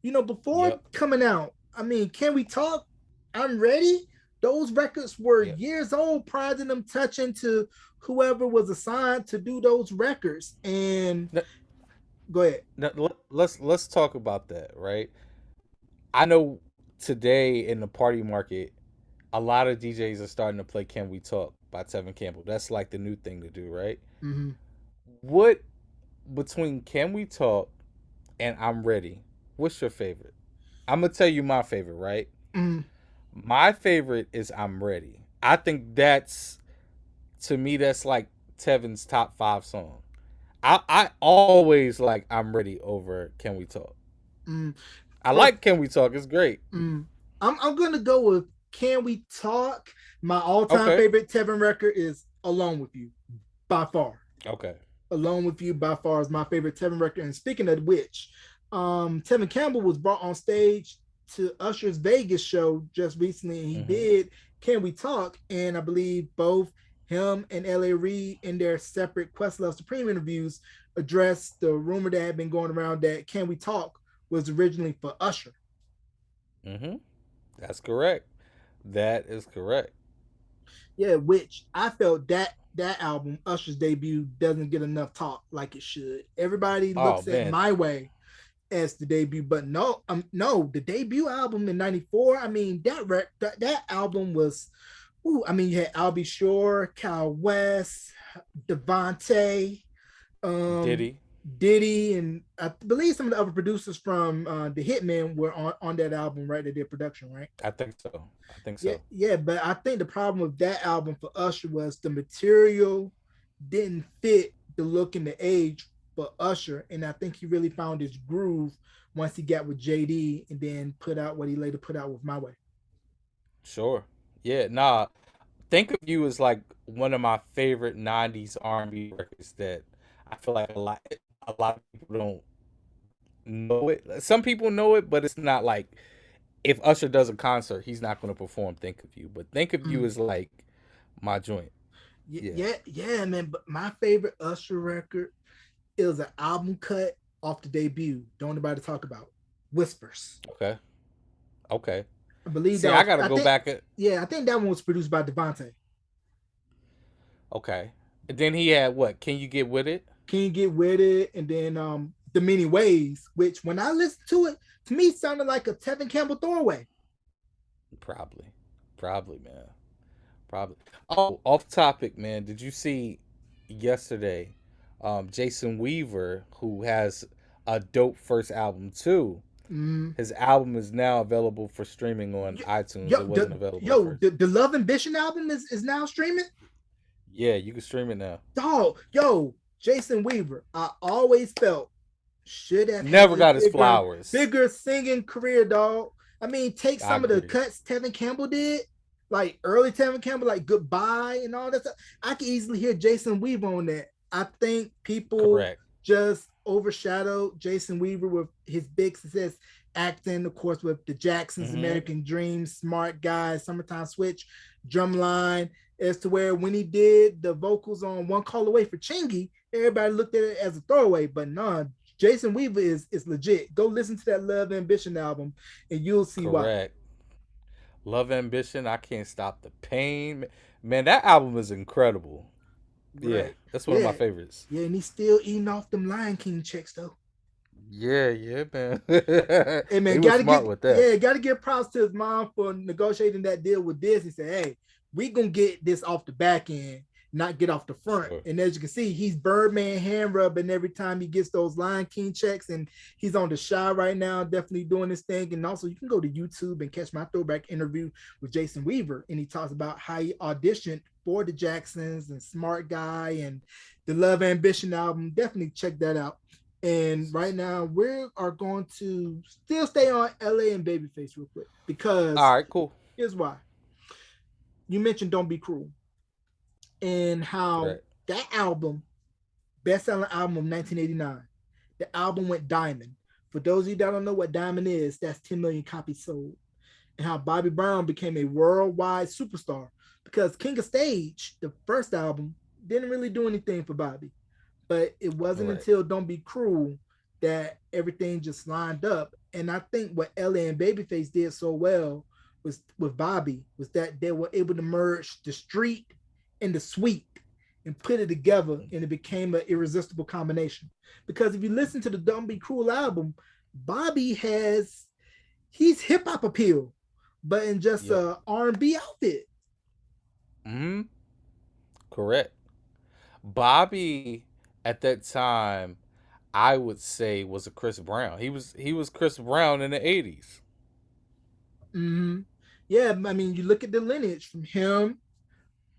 before Yep. coming out. I mean, can we talk? I'm ready. Those records were Yep. years old prior to them touching to whoever was assigned to do those records. And N- go ahead. let's talk about that, right? I know today in the party market, a lot of DJs are starting to play "Can We Talk" by Tevin Campbell. That's like the new thing to do, right? Mm-hmm. What between "Can We Talk" and "I'm Ready"? What's your favorite? I'm gonna tell you my favorite, right? Mm-hmm. My favorite is "I'm Ready." I think that's to me that's like Tevin's top five song. I always like "I'm Ready" over "Can We Talk." Mm-hmm. I For, like "Can We Talk." It's great. I'm gonna go with "Can We Talk." My all-time Okay. favorite Tevin record is "Alone with You," by far. Okay. "Alone with You" by far is my favorite Tevin record. And speaking of which, Tevin Campbell was brought on stage to Usher's Vegas show just recently, and he Mm-hmm. did "Can We Talk?" And I believe both him and L.A. Reid in their separate Questlove Supreme interviews addressed the rumor that had been going around that "Can We Talk" was originally for Usher. Mm-hmm. That's correct. That is correct. Yeah, which I felt that album, Usher's debut, doesn't get enough talk like it should. Everybody Oh looks at man. My Way as the debut, but no, the debut album in '94. I mean, that album was, ooh, I mean, you had I'll Be Sure, Cal West, Devontae, um, Diddy. Diddy, and I believe some of the other producers from the Hitmen were on that album, right? They did production, right? I think so. I think Yeah, so. yeah, but I think the problem with that album for Usher was the material didn't fit the look and the age for Usher, and I think he really found his groove once he got with JD, and then put out what he later put out with My Way. Sure. Yeah. Nah. Think of You as like one of my favorite '90s R&B records that I feel like a lot of people don't know it. Some people know it, but it's not like if Usher does a concert, he's not going to perform "Think of You." But "Think of You" Mm. is like my joint. Yeah. Yeah, man. But my favorite Usher record is an album cut off the debut. Don't nobody talk about Whispers. Okay. Okay. I believe See, that I was. gotta I go think. back. Yeah, I think that one was produced by Devontae. Okay. And then he had what? Can You Get With It? Can You Get With It? And then The Many Ways, which when I listened to it, to me sounded like a Tevin Campbell throwaway. Probably. Probably, man. Probably. Oh, off topic, man. Did you see yesterday? Jason Weaver, who has a dope first album too. Mm. His album is now available for streaming on iTunes. Yo, It wasn't available at yo, first. the Love Ambition album is now streaming. Yeah, you can stream it now. Dog, yo, Jason Weaver, I always felt should have had Never a got his bigger, flowers. bigger singing career, dog. I mean, take I some of the agree. cuts Tevin Campbell did, like early Tevin Campbell, like Goodbye and all that stuff. I can easily hear Jason Weaver on that. I think people Correct. just overshadowed Jason Weaver with his big success acting, of course, with the Jacksons, Mm-hmm. American Dream, Smart Guy, Summertime Switch, Drumline, as to where when he did the vocals on One Call Away for Chingy, everybody looked at it as a throwaway. But no, Jason Weaver is legit. Go listen to that Love Ambition album, and you'll see why. Correct. Love Ambition. I Can't Stop the Pain. Man, that album is incredible. Yeah, Right? that's one of my Yeah, favorites. yeah, and he's still eating off them Lion King checks though. Yeah, yeah, man. Hey man, He was smart with that. gotta give props to his mom for negotiating that deal with Disney. Say, hey, we gonna get this off the back end, not get off the front. Sure. And as you can see, he's Birdman hand rubbing every time he gets those Lion King checks, and he's on the Shy right now, definitely doing this thing. And also, you can go to YouTube and catch my throwback interview with Jason Weaver, and he talks about how he auditioned for the Jacksons and Smart Guy and the Love Ambition album. Definitely check that out. And right now, we are going to still stay on LA and Babyface real quick because All right, cool. here's why. You mentioned Don't Be Cruel and how Correct. that album, best selling album of 1989, the album went diamond. For those of you that don't know what diamond is, that's 10 million copies sold. And how Bobby Brown became a worldwide superstar because King of Stage, the first album, didn't really do anything for Bobby. But it wasn't Right. until Don't Be Cruel that everything just lined up. And I think what LA and Babyface did so well was with Bobby was that they were able to merge the street and the sweet. and put it together, and it became an irresistible combination. Because if you listen to the Don't Be Cruel album, Bobby he's hip hop appeal, but in just Yep. a R&B outfit. Hmm. Correct. Bobby at that time, I would say, was a Chris Brown. He was Chris Brown in the 80s. Mm-hmm. Yeah, I mean, you look at the lineage from him,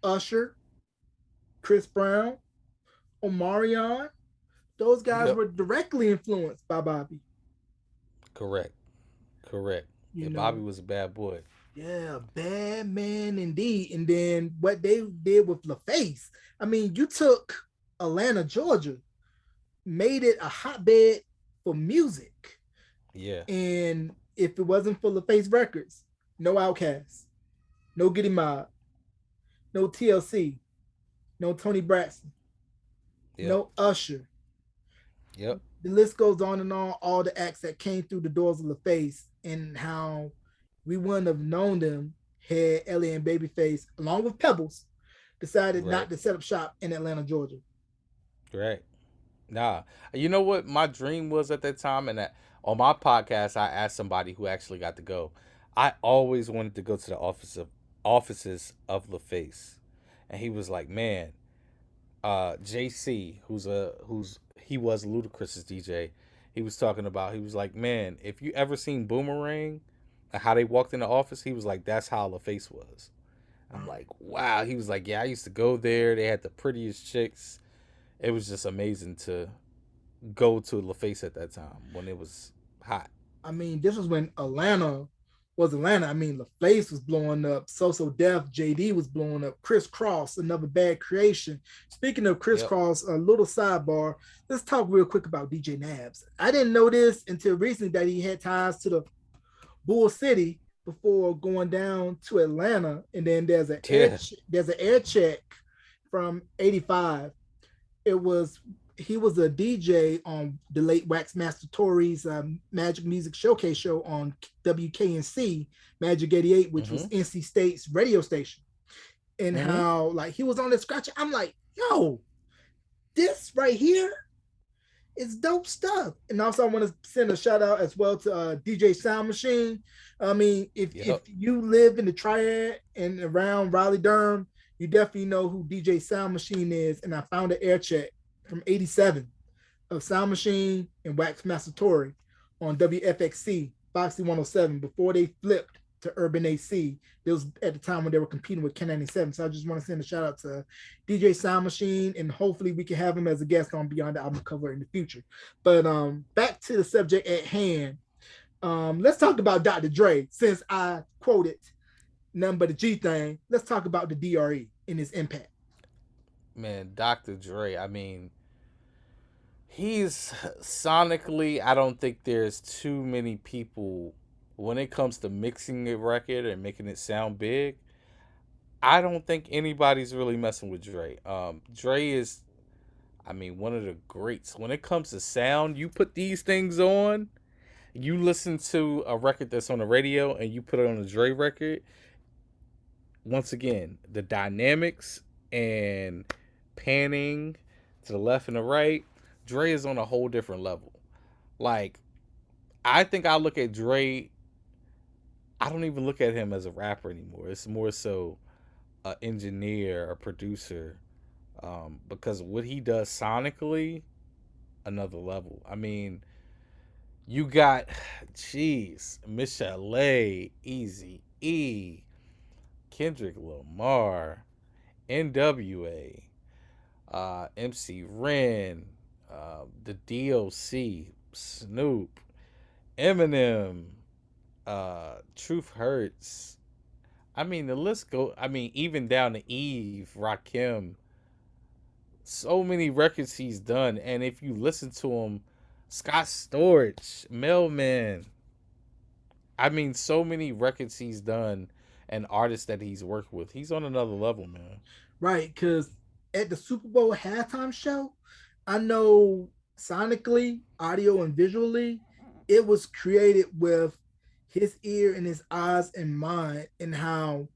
Usher, Chris Brown, Omarion. Those guys Yep. were directly influenced by Bobby. Correct. Correct. You Yeah, Bobby know, was a bad boy. yeah, bad man indeed. And then what they did with LaFace. I mean, you took Atlanta, Georgia, made it a hotbed for music. Yeah. And if it wasn't for LaFace Records, no Outkast, no Goody Mob, no TLC, no Tony Braxton, Yep. no Usher. Yep. The list goes on and on, all the acts that came through the doors of LaFace and how we wouldn't have known them had Ellie and Babyface, along with Pebbles, decided Right. not to set up shop in Atlanta, Georgia. Right. Nah. You know what my dream was at that time, and that on my podcast I asked somebody who actually got to go. I always wanted to go to the offices of LaFace, and he was like, "Man, JC, who's he was Ludacris's DJ. He was talking about. He was like, man, if you ever seen Boomerang, how they walked in the office, he was like, that's how LaFace was. I'm Wow. like, wow. He was like, yeah, I used to go there. They had the prettiest chicks. It was just amazing to go to LaFace at that time when it was hot. I mean, this was when Atlanta was Atlanta. I mean, LaFace was blowing up, So Def, JD was blowing up, Chris Cross, another bad creation. Speaking of Chris Yep. Cross, a little sidebar. Let's talk real quick about DJ Nabs. I didn't know this until recently that he had ties to the Bull City before going down to Atlanta, and then Yeah. there's an air check from '85. It was He was a DJ on the late Wax Master Tory's Magic Music Showcase show on WKNC Magic 88, which was Mm-hmm. NC State's radio station. And Mm-hmm. how like he was on the scratch. I'm like, yo, this right here is dope stuff. And also, I want to send a shout out as well to DJ Sound Machine. I mean, if Yep. you live in the Triad and around Raleigh Durham, you definitely know who DJ Sound Machine is. And I found an air check from '87 of Sound Machine and Wax Master Tory on WFXC Foxy 107 before they flipped to Urban AC. It was at the time when they were competing with Ken 97. So I just want to send a shout out to DJ Sound Machine, and hopefully we can have him as a guest on Beyond the Album Cover in the future. But back to the subject at hand. Let's talk about Dr. Dre. Since I quoted none but the G thing, let's talk about the DRE and its impact. Man, Dr. Dre. I mean, he's sonically. I don't think there's too many people when it comes to mixing a record and making it sound big. I don't think anybody's really messing with Dre. Dre is, I mean, one of the greats. When it comes to sound, you put these things on, you listen to a record that's on the radio and you put it on a Dre record. Once again, the dynamics and panning to the left and the right, Dre is on a whole different level. Like, I think I look at Dre, I don't even look at him as a rapper anymore. It's more so a engineer, a producer, because what he does sonically, another level. I mean, you got, jeez, Michelle, Easy E, Kendrick Lamar, NWA, MC Ren, the DOC, Snoop, Eminem, Truth Hurts. I mean, the list go. I mean, even down to Eve, Rakim. So many records he's done, and if you listen to him, Scott Storch, Mailman. I mean, so many records he's done, and artists that he's worked with. He's on another level, man. Right, because at the Super Bowl halftime show, I know sonically, audio, and visually, it was created with his ear and his eyes and mind, and how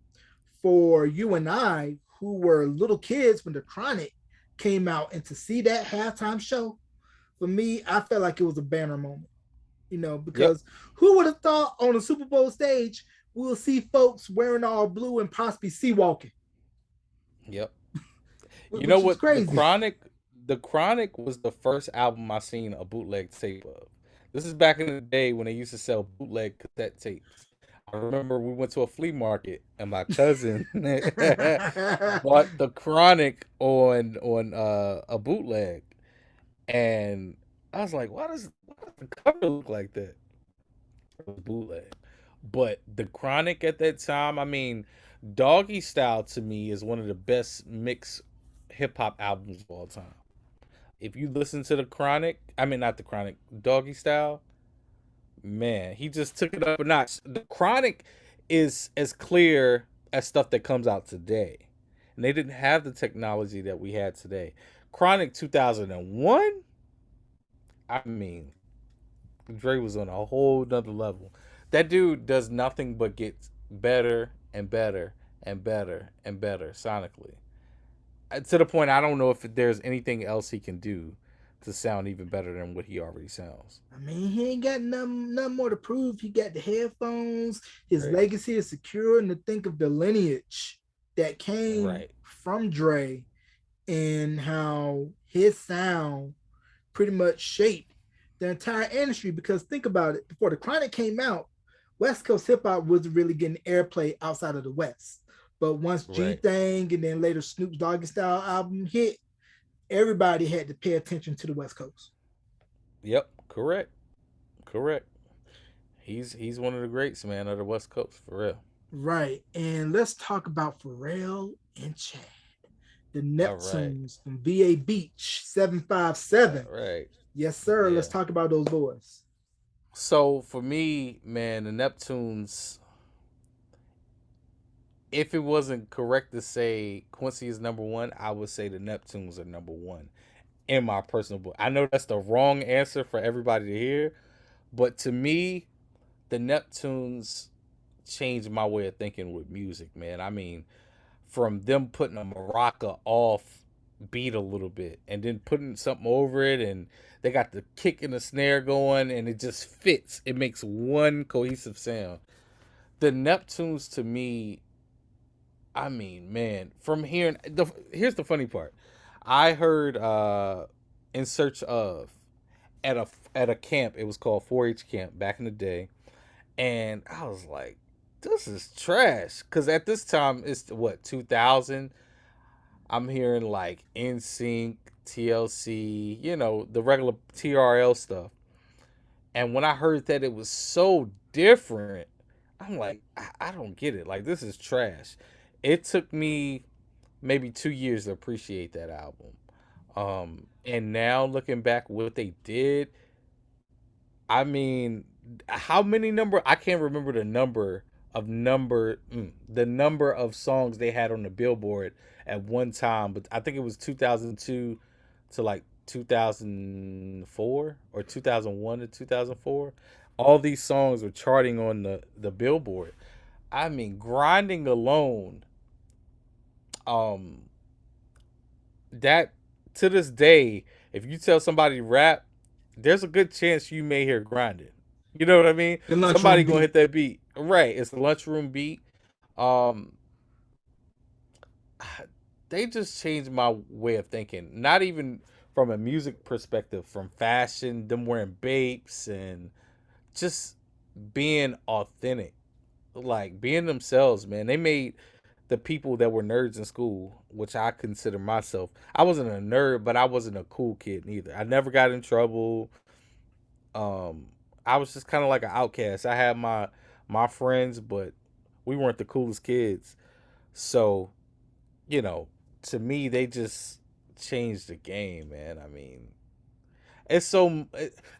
for you and I, who were little kids when the Chronic came out, and to see that halftime show, for me, I felt like it was a banner moment. Yep. Because who would have thought on a Super Bowl stage we'll see folks wearing all blue and possibly sea walking, Yep. You know which is what? The crazy. Chronic, the Chronic was the first album I seen a bootleg tape of. This is back in the day when they used to sell bootleg cassette tapes. I remember we went to a flea market and my cousin bought the Chronic on a bootleg, and I was like, why does the cover look like that? It was bootleg. But the Chronic at that time, I mean, Doggy Style to me is one of the best mixed hip hop albums of all time. If you listen to the Chronic, I mean not the Chronic, Doggy Style, man, he just took it up a notch. The Chronic is as clear as stuff that comes out today. And they didn't have the technology that we had today. Chronic 2001, I mean, Dre was on a whole nother level. That dude does nothing but get better and better and better and better sonically. To the point I don't know if there's anything else he can do to sound even better than what he already sounds. I mean, he ain't got nothing more to prove. He got the headphones. His Right. legacy is secure. And to think of the lineage that came Right. from Dre and how his sound pretty much shaped the entire industry. Because think about it, before the Chronic came out, West Coast hip hop wasn't really getting airplay outside of the West. But once G Right. Thang and then later Snoop's Doggy Style album hit, everybody had to pay attention to the West Coast. Yep. Correct. Correct. He's one of the greats, man, of the West Coast for real. Right. And let's talk about Pharrell and Chad, the All right. Neptunes from VA Beach 757. All right. Yes, sir. Let's Yeah. talk about those boys. So for me, man, the Neptunes, if it wasn't correct to say Quincy is number one, I would say the Neptunes are number one in my personal book. I know that's the wrong answer for everybody to hear, but to me, the Neptunes changed my way of thinking with music, man. I mean, from them putting a maraca off beat a little bit and then putting something over it, and they got the kick and the snare going and it just fits. It makes one cohesive sound. The Neptunes to me, I mean, man, from hearing here's the funny part. I heard In Search of at a camp. It was called 4-H camp back in the day, and I was like, this is trash. Cause at this time it's what 2000. I'm hearing like NSYNC, TLC, the regular TRL stuff. And when I heard that it was so different, I'm like, I don't get it. Like this is trash. It took me maybe 2 years to appreciate that album. And now looking back what they did, I mean, how many number? I can't remember the number of songs they had on the Billboard at one time, but I think it was 2002 to like 2004 or 2001 to 2004. All these songs were charting on the Billboard. I mean, grinding alone, um, that to this day, if you tell somebody to rap, there's a good chance you may hear grinding. You know what I mean? The Somebody lunchroom gonna beat. hit that beat. Right. It's the lunchroom beat. Um they just changed my way of thinking. Not even from a music perspective, from fashion, them wearing babes and just being authentic. Like being themselves, man. They made the people that were nerds in school, which I consider myself. I wasn't a nerd, but I wasn't a cool kid neither. I never got in trouble. Um, I was just kind of like an outcast. I had my friends, but we weren't the coolest kids. So, you know, to me, they just changed the game, man. I mean, it's so.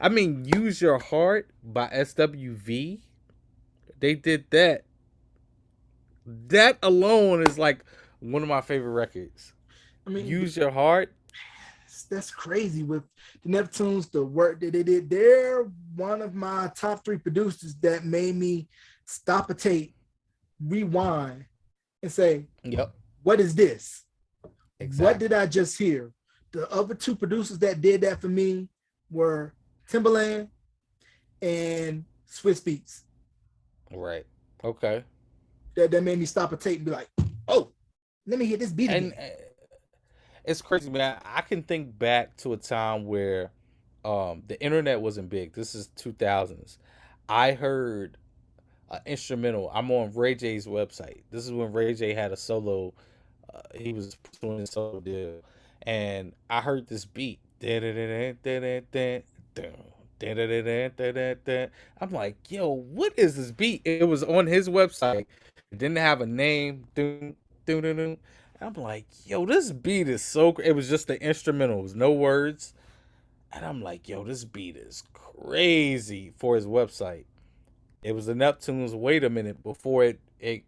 I mean, Use Your Heart by SWV. They did that. That alone is like one of my favorite records. I mean, Use Your Heart. that's crazy with the Neptunes, the work that they did. They're one of my top three producers that made me stop a tape, rewind, and say, Yep, what is this? What did exactly. I just hear? The other two producers that did that for me were Timbaland and Swiss Beats. Right. Okay. That made me stop a tape and be like, oh, let me hear this beat And again. it's crazy, man. I can think back to a time where the internet wasn't big. This is 2000s. I heard an instrumental. I'm on Ray J's website. This is when Ray J had a solo. He was doing a solo deal, and I heard this beat. I'm like, yo, what is this beat? It was on his website. It didn't have a name. I'm like, yo, this beat is so. It was just the instrumental. It was no words. And I'm like, yo, this beat is crazy for his website. It was the Neptunes. Wait a minute before they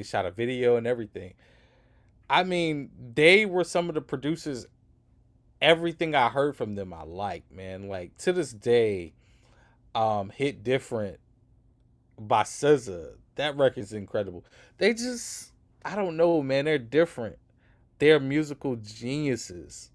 shot a video and everything. I mean, they were some of the producers. Everything I heard from them, I like, man. Like to this day, "Hit Different" by SZA. That record's incredible. They just, I don't know, man. They're different. They're musical geniuses.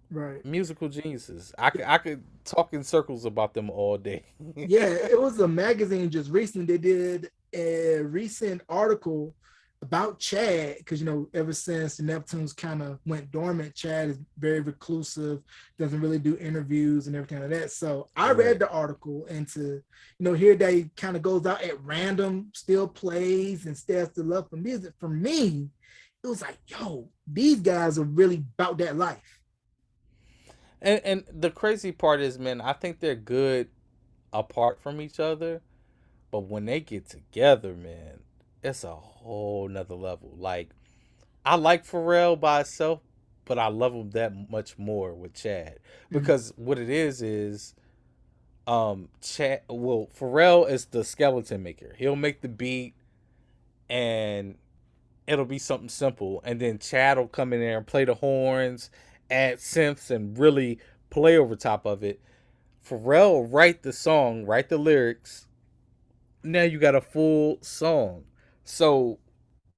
Right. Musical geniuses. I could talk in circles about them all day. Yeah, it was a magazine just recently. They did a recent article about Chad because ever since the Neptunes kind of went dormant, Chad is very reclusive, doesn't really do interviews and everything like that. So I read Right. the article and to hear that he kind of goes out at random, still plays and still has the love for music. For me, it was like, yo, these guys are really about that life. And the crazy part is, man, I think they're good apart from each other, but when they get together, man, it's a whole nother level. Like I like Pharrell by itself, but I love him that much more with Chad Mhm. because what it is Chad. Well, Pharrell is the skeleton maker. He'll make the beat and it'll be something simple, and then Chad will come in there and play the horns, add synths, and really play over top of it. Pharrell will write the song, write the lyrics. Now you got a full song. So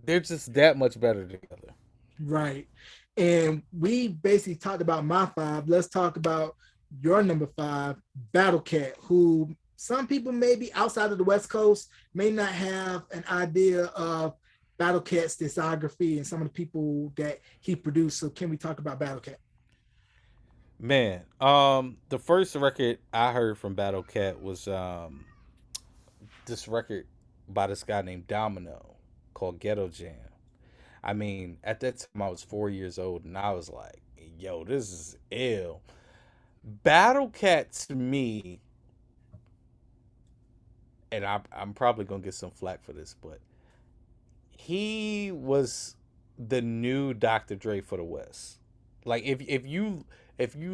they're just that much better together. Right. And we basically talked about my five. Let's talk about your number five, Battle Cat, who some people maybe outside of the West Coast may not have an idea of Battle Cat's discography and some of the people that he produced. So can we talk about Battle Cat? Man, the first record I heard from Battle Cat was this record by this guy named Domino called Ghetto Jam. I mean, at that time I was 4 years old and I was like, yo, this is ill. Battle Cat to me, and I'm probably gonna get some flack for this, but he was the new Dr. Dre for the West. Like if you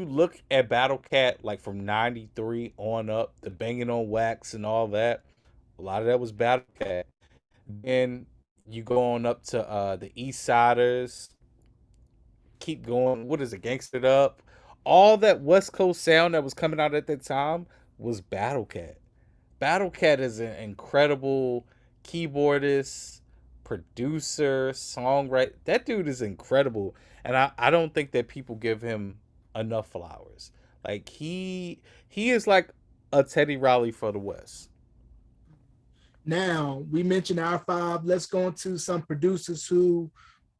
look at Battle Cat like from '93 on up, the banging on wax and all that, a lot of that was Battle Cat. Then you go on up to the East Siders, keep going. What is it, Gangstered Up? All that West Coast sound that was coming out at that time was Battle Cat. Battle Cat is an incredible keyboardist, producer, songwriter. That dude is incredible, and I don't think that people give him enough flowers. Like he is like a Teddy Riley for the West. Now, we mentioned our five. Let's go into some producers who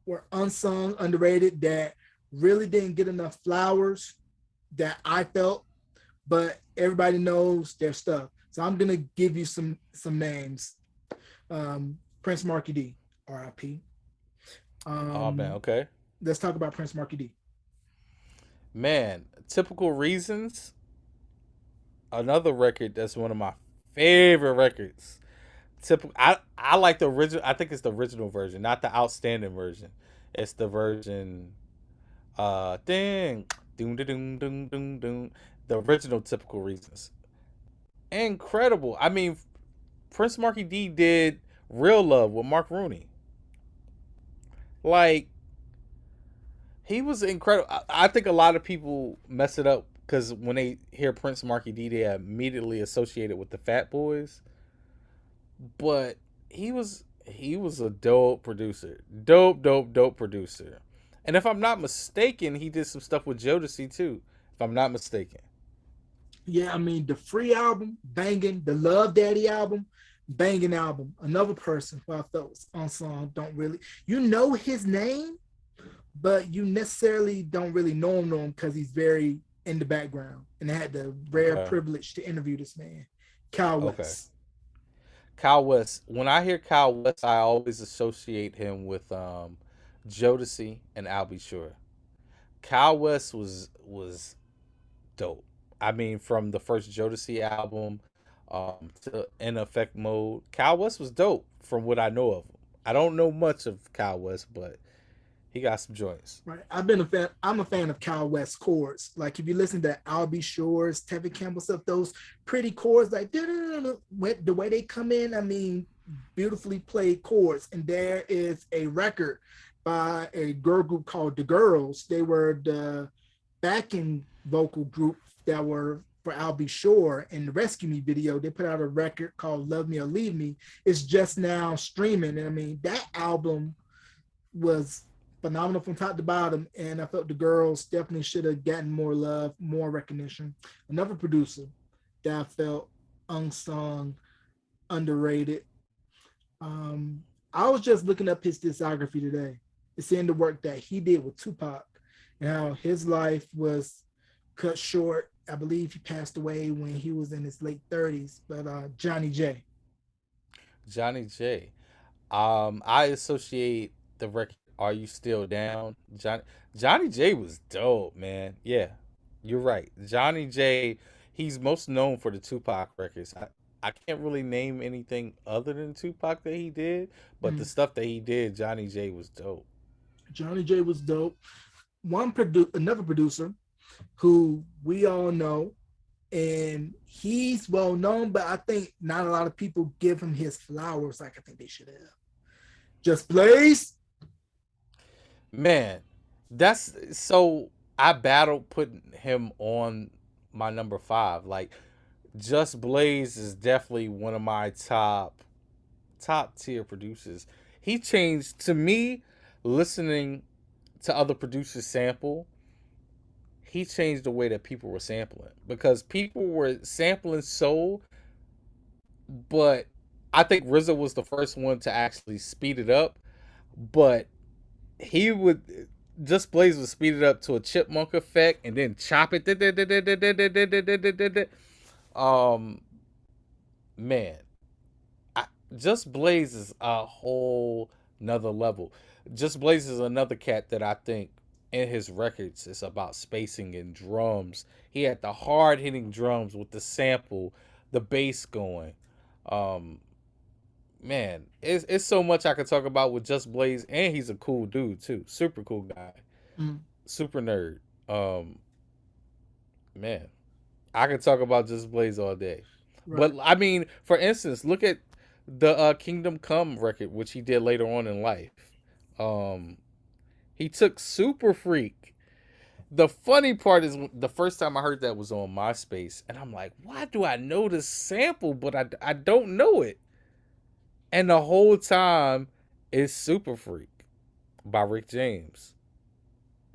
were unsung, underrated, that really didn't get enough flowers that I felt, but everybody knows their stuff. So I'm gonna give you some names. Prince Marky D, R.I.P. Oh man, Um, okay, let's talk about Prince Marky D. man. Typical Reasons, another record that's one of my favorite records. Typical. I like the original. I think it's the original version, not the outstanding version. It's the version. Ding, doom, doom, doom, doom, doom. The original Typical Reasons. Incredible. I mean, Prince Marky D did Real Love with Mark Rooney. Like he was incredible. I think a lot of people mess it up because when they hear Prince Marky D, they immediately associate it with the Fat Boys. But he was a dope producer, dope producer. And if I'm not mistaken, he did some stuff with Jodeci too. If I'm not mistaken. Yeah, I mean the Free album, banging. The Love Daddy album, banging album. Another person who I felt was unsung, don't really, you know his name, but you necessarily don't really know him because he's very in the background. And I had the rare Okay. privilege to interview this man, Kyle Okay. West. Kyle West. When I hear Kyle West, I always associate him with Jodeci and I'll Be Sure. Kyle West was dope. I mean, from the first Jodeci album to In Effect Mode, Kyle West was dope from what I know of him. I don't know much of Kyle West, but he got some joints. Right. I've been a fan. I'm a fan of Kyle West chords. Like if you listen to I'll Be Sure's, Tevin Campbell stuff, those pretty chords, like the way they come in, I mean, beautifully played chords. And there is a record by a girl group called The Girls. They were the backing vocal group that were for I'll Be Sure. In the Rescue Me video, they put out a record called Love Me or Leave Me. It's just now streaming. And I mean, that album was phenomenal from top to bottom. And I felt the girls definitely should have gotten more love, more recognition. Another producer that I felt unsung, underrated. Um, I was just looking up his discography today and seeing the work that he did with Tupac and how his life was cut short. I believe he passed away when he was in his late 30s, but Johnny J. Johnny J. I associate the record "Are You Still Down?" Johnny J was dope, man. Yeah, you're right. Johnny J. He's most known for the Tupac records. I can't really name anything other than Tupac that he did, but the Mm. stuff that he did, Johnny J was dope. Johnny J was dope. Another producer who we all know, and he's well known, but I think not a lot of people give him his flowers like I think they should have. Just Blaze. Man, that's so. I battled putting him on my number five. Like, Just Blaze is definitely one of my top tier producers. He changed to me listening to other producers sample. He changed the way that people were sampling because people were sampling soul, but I think RZA was the first one to actually speed it up. But he would Just Blaze would speed it up to a chipmunk effect and then chop it. Um, man, I, Just Blaze is a whole another level. Just Blaze is another cat that I think in his records is about spacing and drums. He had the hard hitting drums with the sample, the bass going. Um, man, it's so much I could talk about with Just Blaze, and he's a cool dude too. Super cool guy, Mm, super nerd. Um, man, I could talk about Just Blaze all day. right. But I mean, for instance, look at the Kingdom Come record, which he did later on in life. Um, he took Super Freak. The funny part is the first time I heard that was on MySpace, and I'm like, why do I know this sample, but I don't know it? And the whole time it's Super Freak by Rick James.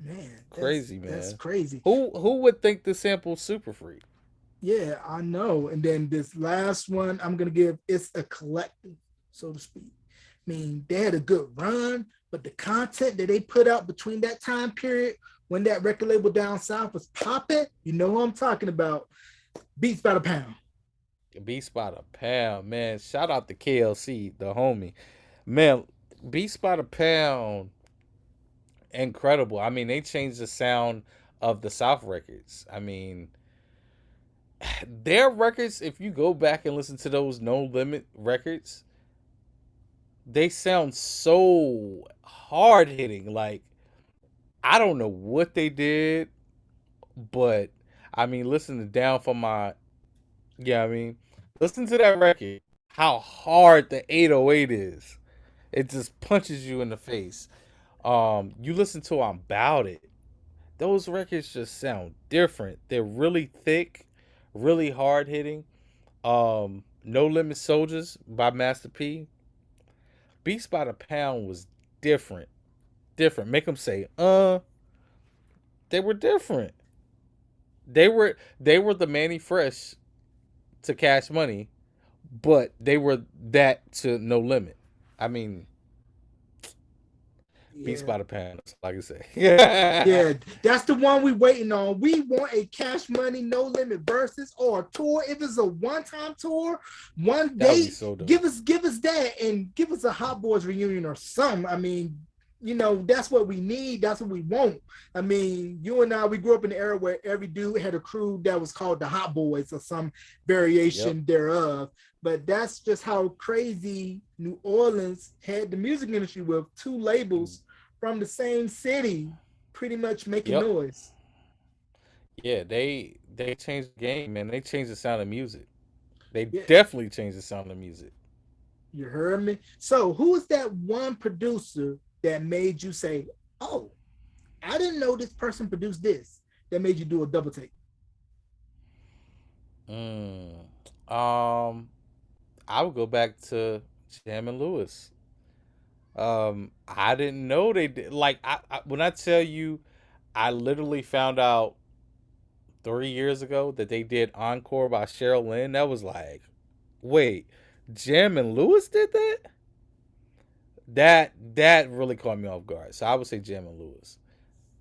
Man, Crazy, that's man. crazy. Who would think the sample Super Freak? Yeah, I know. And then this last one, I'm gonna give it's a collective, so to speak. I mean, they had a good run, but the content that they put out between that time period when that record label down south was popping, you know who I'm talking about. Beats by the pound. Beast by the Pound, man. Shout out to KLC, the homie. Man, Beast by the Pound, incredible. I mean, they changed the sound of the South records. I mean, their records, if you go back and listen to those No Limit records, they sound so hard hitting. Like, I don't know what they did, but I mean, listen to Down for My, yeah, I mean, listen to that record. How hard the 808 is. It just punches you in the face. You listen to I'm About It. Those records just sound different. They're really thick, really hard hitting. No Limit Soldiers by Master P. Beast by the Pound was different. different. Make them say, they were different. They were the Manny Fresh to Cash Money, but they were that to No Limit. I mean, Beats Yeah. by the Pound, like I say. Yeah, that's the one we waiting on. We want a Cash Money No Limit versus or a tour. If it's a one-time tour, one That would be date, so dope. give us that and give us a Hot Boys reunion or something. I mean, that's what we need. That's what we want. I mean, you and I, we grew up in the era where every dude had a crew that was called the Hot Boys or some Yep. variation thereof. But that's just how crazy New Orleans had the music industry with two labels from the same city pretty much making Yep. noise. Yeah, they changed the game, man. They changed the sound of music. They Yeah, definitely changed the sound of music. you heard me. So, who is that one producer that made you say, "Oh, I didn't know this person produced this"? That made you do a double take. Mm. Um, I would go back to Jam and Lewis. I didn't know they did. Like, when I tell you, I literally found out 3 years ago that they did Encore by Cheryl Lynn. That was like, wait, Jam and Lewis did that? That really caught me off guard. So I would say Jam and Lewis.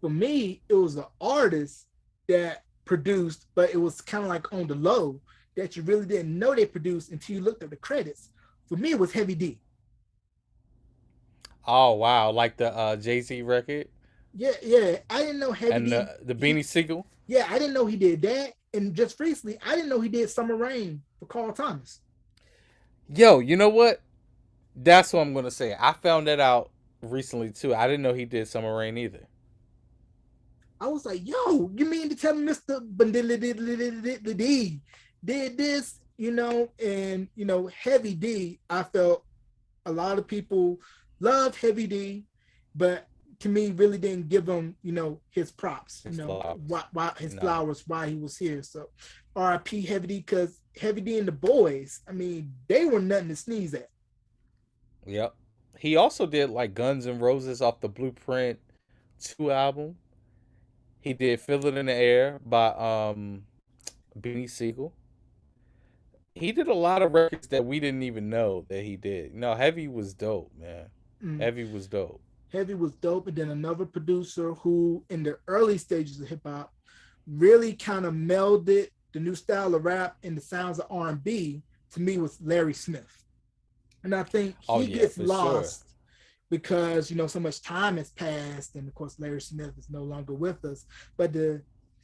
For me, it was the artist that produced, but it was kind of like on the low that you really didn't know they produced until you looked at the credits. For me, it was Heavy D. Oh wow, like the Jay Z record Yeah, yeah. I didn't know Heavy and D. the He, Beanie Siegel. yeah, I didn't know he did that. And just recently, I didn't know he did Summer Rain for Carl Thomas. Yo, you know what? That's what I'm gonna say. I found that out recently too. I didn't know he did Summer Rain either. I was like, yo, you mean to tell me Mr. D did this, and Heavy D, I felt a lot of people loved Heavy D, but to me really didn't give him, his props, His flowers. why his No. flowers, why he was here. So RIP Heavy D, because Heavy D and the boys, I mean, they were nothing to sneeze at. Yep. He also did like Guns N' Roses off the Blueprint 2 album. He did Feel It in the Air by Beanie Siegel. He did a lot of records that we didn't even know that he did. No, Heavy was dope, man. Mm. Heavy was dope. Heavy was dope. And then another producer who, in the early stages of hip hop, really kind of melded the new style of rap and the sounds of R&B to me was Larry Smith. And I think Oh he yeah, gets for sure. lost because so much time has passed, and of course Larry Smith is no longer with us. But to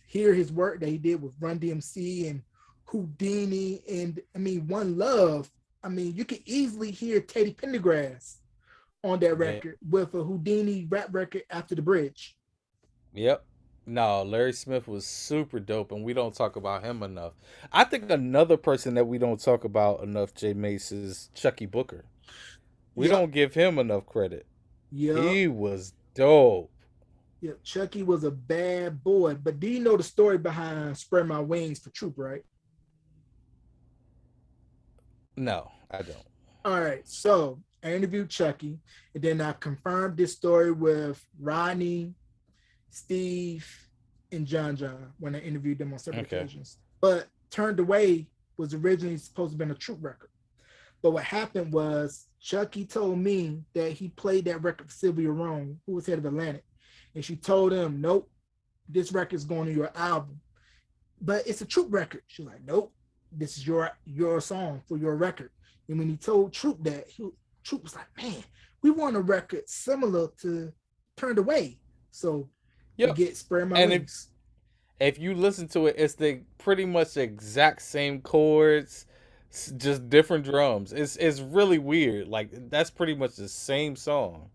hear his work that he did with Run DMC and Houdini, and I mean One Love, I mean you could easily hear Teddy Pendergrass on that Yeah. record with a Houdini rap record After the Bridge. Yep. No, Larry Smith was super dope, and we don't talk about him enough. I think another person that we don't talk about enough, Jay Mace, is Chucky Booker. We Yep, don't give him enough credit. yep, He was dope. yep. Chucky was a bad boy. But do you know the story behind Spread My Wings for Troop, right? No, I don't. All right, so I interviewed Chucky, and then I confirmed this story with Rodney, Steve, and John when I interviewed them on several Okay. occasions. But Turned Away was originally supposed to have been a Troop record. But what happened was Chucky told me that he played that record for Sylvia Rome, who was head of Atlantic. And she told him, nope, this record's going to your album. But it's a Troop record. She's like, nope, this is your song for your record. And when he told Troop that, Troop was like, man, we want a record similar to Turned Away. So we Yep. get Spread My And if Wings. if you listen to it, it's the pretty much the exact same chords, just different drums. It's really weird. Like that's pretty much the same song.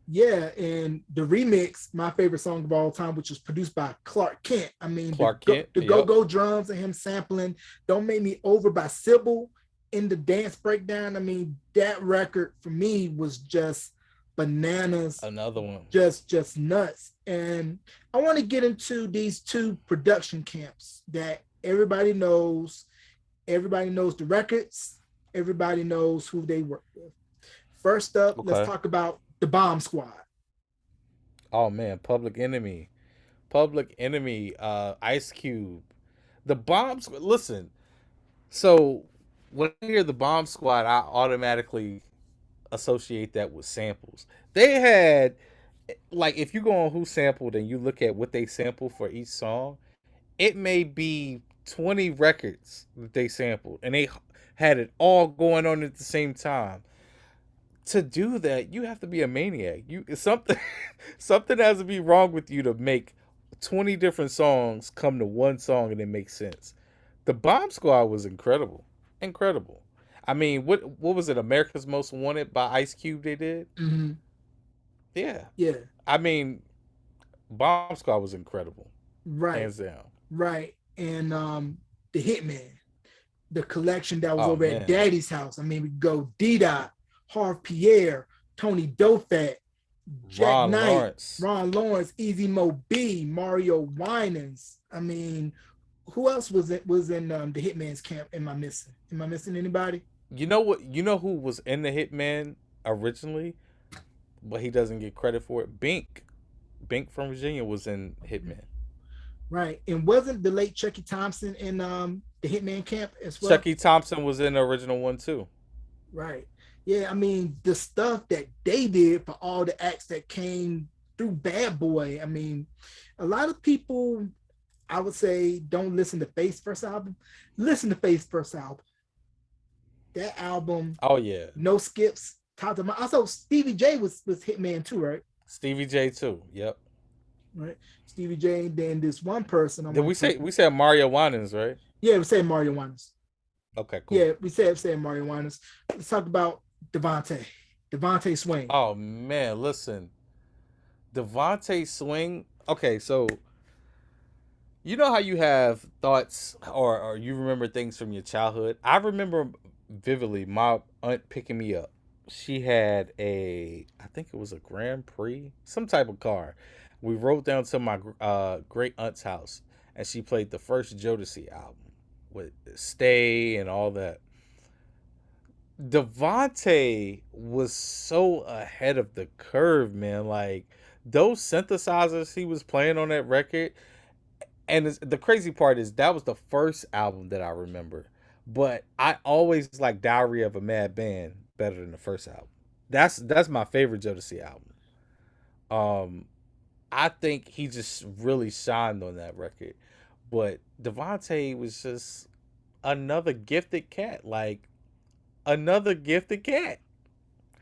Yeah, and the remix, my favorite song of all time, which was produced by Clark Kent. I mean, Clark Kent. the Yep. go-go drums and him sampling "Don't Make Me Over" by Sybil in the dance breakdown. I mean, that record for me was just bananas, Another one. just nuts. And I want to get into these two production camps that everybody knows. Everybody knows the records. Everybody knows who they work with. First up, let's Okay. talk about the Bomb Squad. Oh man, Public Enemy, Ice Cube, the Bombs. Listen, so when I hear the Bomb Squad, I automatically associate that with samples. They had, like, if you go on Who Sampled and you look at what they sample for each song, it may be 20 records that they sampled, and they had it all going on at the same time. To do that, you have to be a maniac. You something something has to be wrong with you to make 20 different songs come to one song and it makes sense. The Bomb Squad was incredible. Incredible. I mean, what was it? America's Most Wanted by Ice Cube they did? Hmm. Yeah. Yeah, I mean, Bomb Squad was incredible. right, Hands down. right. And the Hitman, the collection that was Oh over at man. Daddy's house. I mean, we go D Dot, Harv Pierre, Tony Dofat, Jack Ron Knight, Lawrence. Ron Lawrence, Easy Mo B, Mario Winans. I mean, who else was in the Hitman's camp? Am I missing? Am I missing anybody? You know what? You know who was in the Hitman originally, but he doesn't get credit for it? Bink. Bink from Virginia was in Hitman. Right. And wasn't the late Chucky Thompson in the Hitman camp as well? Chucky Thompson was in the original one too. Right. Yeah, I mean, the stuff that they did for all the acts that came through Bad Boy. I mean, a lot of people, I would say, don't listen to Faith's first album. Listen to Faith's first album. That album, Oh yeah, no skips, top to my. Also, Stevie J was Hitman too, right? Stevie J too. Yep. Right. Stevie J. And then this one person, I'm Did gonna we put. say we said Mario Winans, right? Yeah, we said Mario Winans. Okay, cool. Yeah, we said Mario Winans. Let's talk about Devontae. Devontae Swing. Oh man, listen, Devontae Swing. Okay, so you know how you have thoughts or you remember things from your childhood. I remember vividly my aunt picking me up. She had I think it was a Grand Prix, some type of car. We rode down to my great aunt's house, and she played the first Jodeci album with Stay and all that. Devontae was so ahead of the curve, man. Like those synthesizers he was playing on that record, and the crazy part is that was the first album that I remember. But I always like Diary of a Mad Band better than the first album. That's my favorite Jodeci album. Um, I think he just really shined on that record. But Devontae was just another gifted cat, like another gifted cat.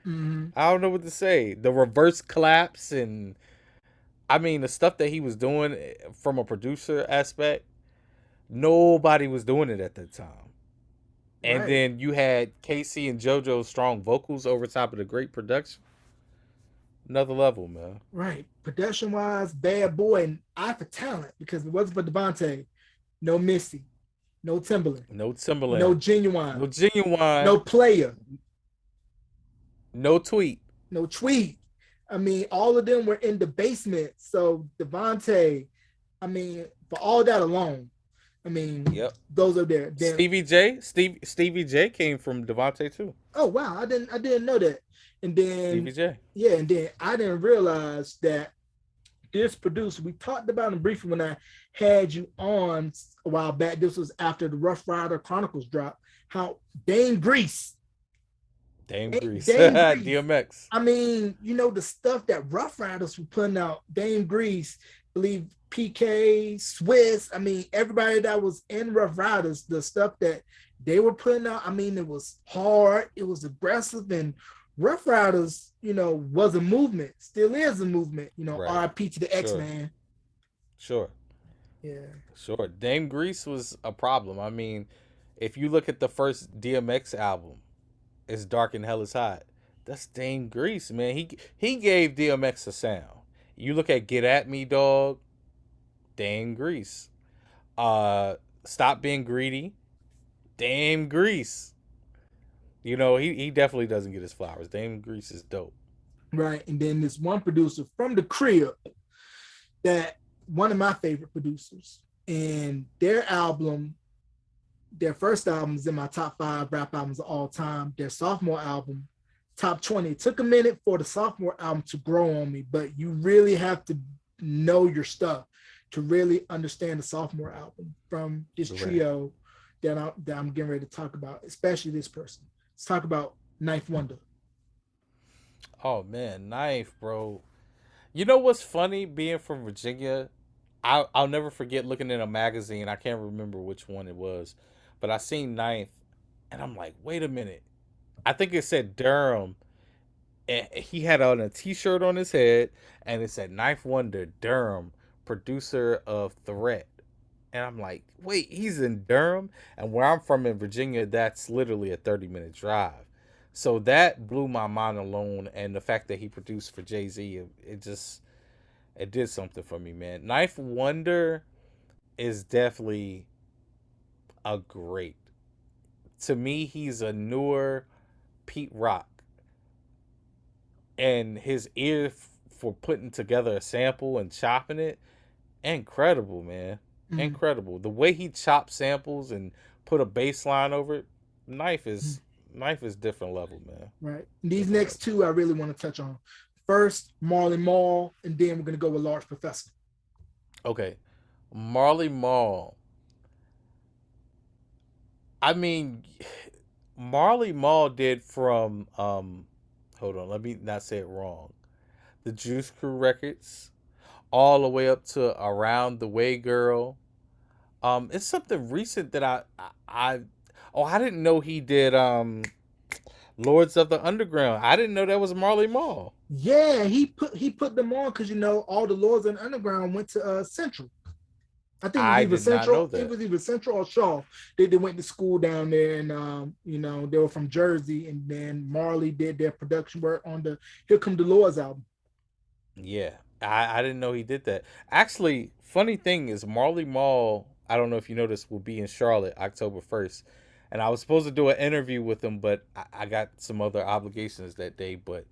Mm-hmm. I don't know what to say. The reverse collapse and I mean the stuff that he was doing from a producer aspect, nobody was doing it at that time. And Right. then you had Casey and JoJo's strong vocals over top of the great production. Another level, man. Right. Production wise, Bad Boy and eye for talent because if it wasn't for Devontae, no Missy, no Timberland, No no Timberland, Genuine, no Genuine, no Player, no Tweet. no Tweet. I mean, all of them were in the basement. So Devontae, I mean, for all that alone, I mean, Yep. those are there. Then Stevie J came from Devontae too. oh wow, I didn't know that. And then Stevie J. yeah, and then I didn't realize that this producer, we talked about him briefly when I had you on a while back. This was after the Rough Rider Chronicles dropped. How Dame Grease, Dame Grease. Dame Grease. DMX. I mean, you know, the stuff that Rough Riders were putting out, Dame Grease, I believe PK, Swiss, I mean, everybody that was in Rough Riders, the stuff that they were putting out, I mean, it was hard, it was aggressive, and Rough Riders, you know, was a movement, still is a movement, you know, Right. RIP to the Sure. X-Man. Sure. Yeah. Sure. Dame Grease was a problem. I mean, if you look at the first DMX album, It's Dark and Hell is Hot. That's Dame Grease, man. He gave DMX a sound. You look at Get At Me, Dog, Dame Grease. Stop Being Greedy, Dame Grease. You know, he definitely doesn't get his flowers. Dame Grease is dope. Right. And then this one producer from the crib that one of my favorite producers, and their first album is in my top 5 rap albums of all time. Their sophomore album, top 20. It took a minute for the sophomore album to grow on me, but you really have to know your stuff to really understand the sophomore album from this Right. trio that I'm getting ready to talk about, especially this person. Let's talk about Ninth Wonder. Oh man, Knife, bro. You know what's funny? Being from Virginia, I'll never forget looking in a magazine. I can't remember which one it was, but I seen Ninth, and I'm like, wait a minute. I think it said Durham, and he had on a T-shirt on his head, and it said Knife Wonder Durham, producer of Threat. And I'm like, wait, he's in Durham, and where I'm from in Virginia, that's literally a 30-minute drive. So that blew my mind alone, and the fact that he produced for Jay Z, it just it did something for me, man. Knife Wonder is definitely a great. To me, he's a newer Pete Rock, and his ear for putting together a sample and chopping it, incredible, man. Mm, Incredible. The way he chops samples and put a bass line over it, Knife mm, is Knife is different level, man. right. These Different next level. two I really want to touch on. First, Marley Marl, and then we're gonna go with Large Professor. Okay. Marley Marl. I mean, Marley Marl did from hold on, let me not say it wrong. The Juice Crew records, all the way up to Around the Way Girl. It's something recent that I oh, I didn't know he did Lords of the Underground. I didn't know that was Marley Marl. Yeah, he put them on because all the Lords and Underground went to Central. I think it was I either did not know Central. It that. was either Central or Shaw. They went to school down there, and they were from Jersey. And then Marley did their production work on the "Here Come the Lords" album. Yeah. I didn't know he did that. Actually, funny thing is Marley Marl, I don't know if you know this, will be in Charlotte October 1st. And I was supposed to do an interview with him, but I got some other obligations that day. But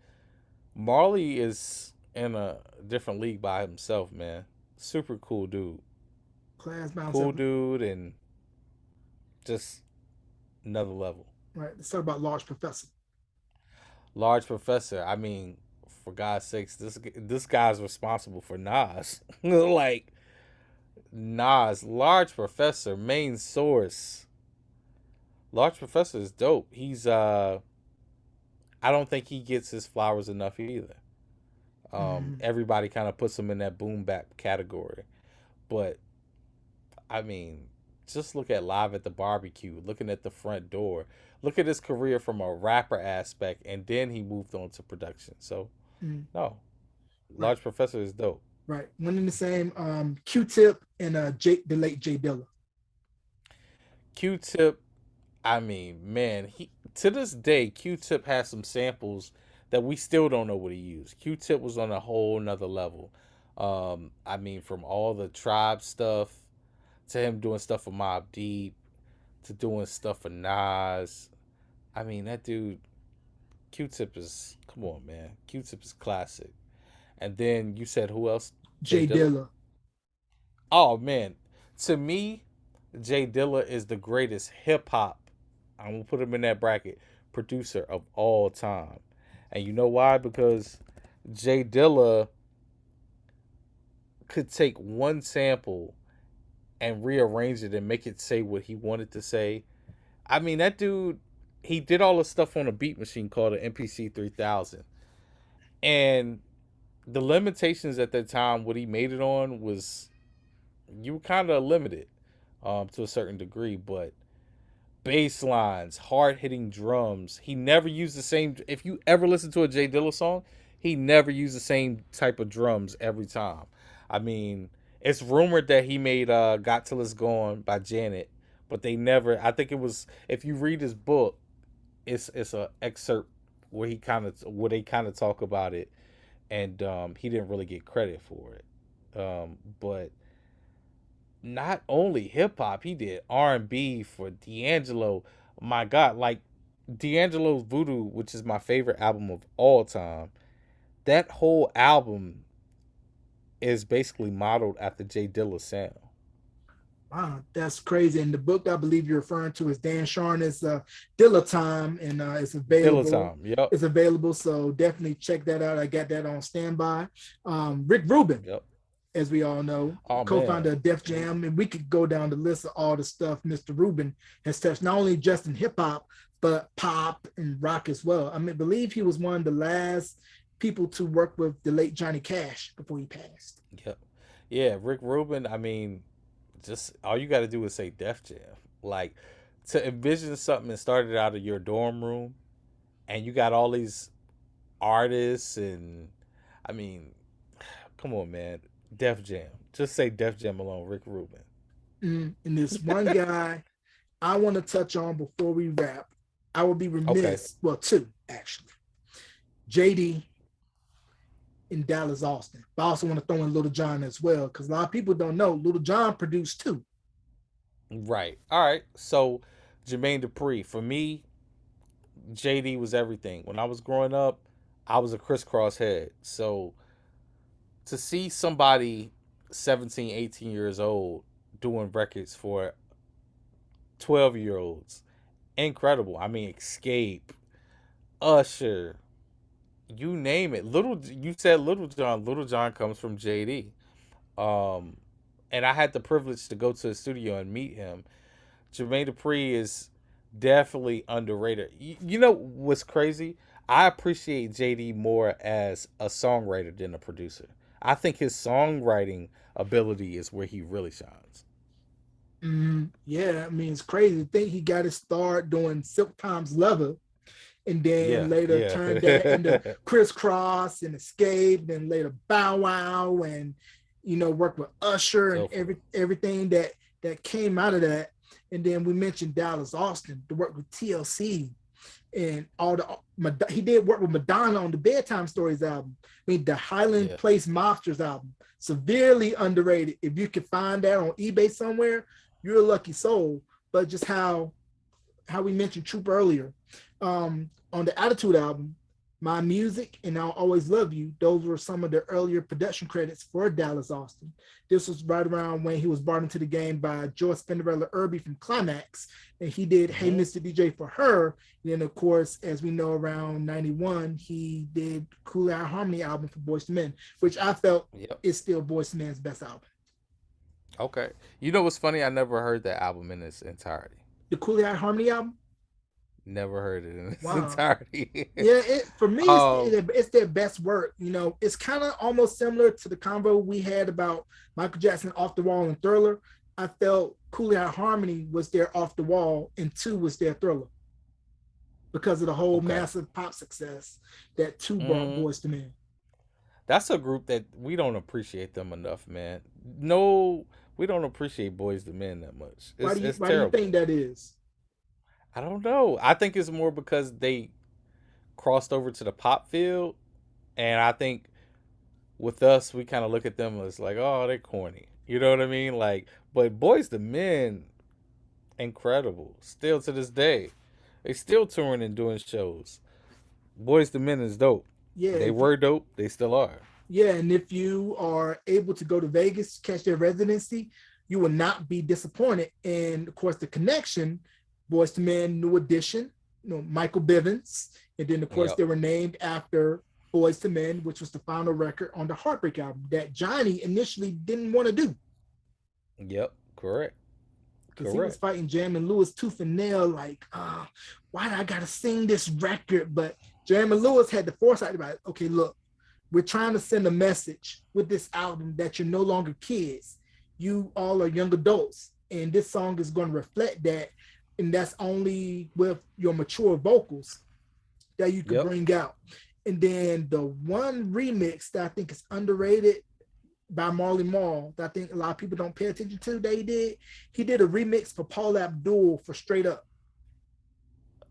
Marley is in a different league by himself, man. Super cool dude. Class bounce Cool ever. dude and just another level. Right. Let's talk about Large Professor. Large Professor. I mean, for God's sakes, this guy's responsible for Nas. Like Nas, Large Professor, main source. Large Professor is dope. He's I don't think he gets his flowers enough either. Mm, Everybody kind of puts him in that boom bap category, but I mean, just look at Live at the Barbecue, looking at the front door. Look at his career from a rapper aspect, and then he moved on to production. So, mm, no, right. Large Professor is dope. Right. One in the same. Q-Tip and the late Jay Dilla. Q Tip, I mean, man, he to this day, Q Tip has some samples that we still don't know what he used. Q Tip was on a whole nother level. I mean, from all the tribe stuff to him doing stuff for Mob Deep to doing stuff for Nas. I mean, that dude, Q Tip is, come on, man. Q Tip is classic. And then you said who else? Jay Jay Dilla? Dilla. Oh, man. To me, Jay Dilla is the greatest hip hop, I'm going to put him in that bracket, producer of all time. And you know why? Because Jay Dilla could take one sample and rearrange it and make it say what he wanted to say. I mean, that dude, he did all the stuff on a beat machine called an MPC 3000. And the limitations at that time, what he made it on was you were kind of limited to a certain degree, but bass lines, hard hitting drums. He never used the same. If you ever listen to a Jay Dilla song, he never used the same type of drums every time. I mean, it's rumored that he made "Got Till It's Gone" by Janet, but they never. I think it was. If you read his book, it's a excerpt where they kind of talk about it, and he didn't really get credit for it. But not only hip hop, he did R&B for D'Angelo. My God, like D'Angelo's Voodoo, which is my favorite album of all time. That whole album is basically modeled after Jay Dilla's sound. Wow, that's crazy. And the book I believe you're referring to is Dan Charnas' Dilla Time, and it's Dilla available. time. Yep. It's available, so definitely check that out. I got that on standby. Rick Rubin, Yep. as we all know, Oh co-founder man. of Def Jam, and we could go down the list of all the stuff Mr. Rubin has touched, not only just in hip hop, but pop and rock as well. I mean, I believe he was one of the last people to work with the late Johnny Cash before he passed. Yep. Yeah, Rick Rubin, I mean, just all you got to do is say Def Jam. Like to envision something that started out of your dorm room and you got all these artists and I mean, come on, man. Def Jam. Just say Def Jam alone, Rick Rubin. And this one guy I want to touch on before we wrap. I would be Okay. remiss, well, two actually. JD in Dallas Austin. But I also want to throw in Little John as well, because a lot of people don't know Little John produced two. Right. All right. So Jermaine Dupri, for me, JD was everything. When I was growing up, I was a crisscross head. So to see somebody 17, 18 years old doing records for 12-year olds, incredible. I mean, Escape, Usher, you name it. You said Little John. Little John comes from JD. Um, and I had the privilege to go to the studio and meet him. Jermaine Dupri is definitely underrated. You know what's crazy? I appreciate JD more as a songwriter than a producer. I think his songwriting ability is where he really shines. Yeah, I mean, it's crazy to think he got his start doing Silk Times Leather and then Yeah, later yeah. turned that into Crisscross and Escape, then later Bow Wow, and worked with Usher and So forth. everything that came out of that. And then we mentioned Dallas Austin to work with TLC and all the he did work with Madonna on the Bedtime Stories album. I mean, the Highland Yeah. Place Mobsters album, severely underrated. If you can find that on eBay somewhere, you're a lucky soul. But just how we mentioned Troop earlier, on the Attitude album, My Music and I'll Always Love You, those were some of the earlier production credits for Dallas Austin. This was right around when he was brought into the game by Joyce Cinderella Irby from Climax, and he did Hey Hmm. Mr. DJ for her. And then, of course, as we know, around 91, he did Cool Out Harmony album for Boyz II Men, which I felt Yep. is still Boyz II Men's best album. Okay. You know what's funny? I never heard that album in its entirety. The Cool Out Harmony album, Never heard it in its wow. entirety. Yeah, it for me, um. it's their best work. It's kind of almost similar to the convo we had about Michael Jackson, Off the Wall, and Thriller. I felt Cooley Eye Harmony was their Off the Wall, and Two was their Thriller because of the whole Okay. massive pop success that Two brought Mm, Boys to Men. that's a group that we don't appreciate them enough, man. No, we don't appreciate Boys the Men that much. Why It's do you it's why do you terrible. think that is? I don't know. I think it's more because they crossed over to the pop field, and I think with us, we kind of look at them as like, oh, they're corny. You know what I mean? Like, but Boys the Men, incredible. Still to this day, they still touring and doing shows. Boys the Men is dope. Yeah, They if you, were dope. They still are. yeah, and if you are able to go to Vegas, catch their residency, you will not be disappointed. And of course, the connection, Boys to Men, New Edition, Michael Bivins, and then of course Yep. they were named after Boys to Men, which was the final record on the Heartbreak album that Johnny initially didn't want to do Yep. Correct. because he was Correct. fighting Jam and Lewis tooth and nail, like, why do I gotta sing this record? But Jam and Lewis had the foresight about, okay, look, we're trying to send a message with this album that you're no longer kids. You all are young adults. And this song is going to reflect that. And that's only with your mature vocals that you could Yep. bring out. And then the one remix that I think is underrated by Marley Marl that I think a lot of people don't pay attention to that he did a remix for Paul Abdul for Straight Up.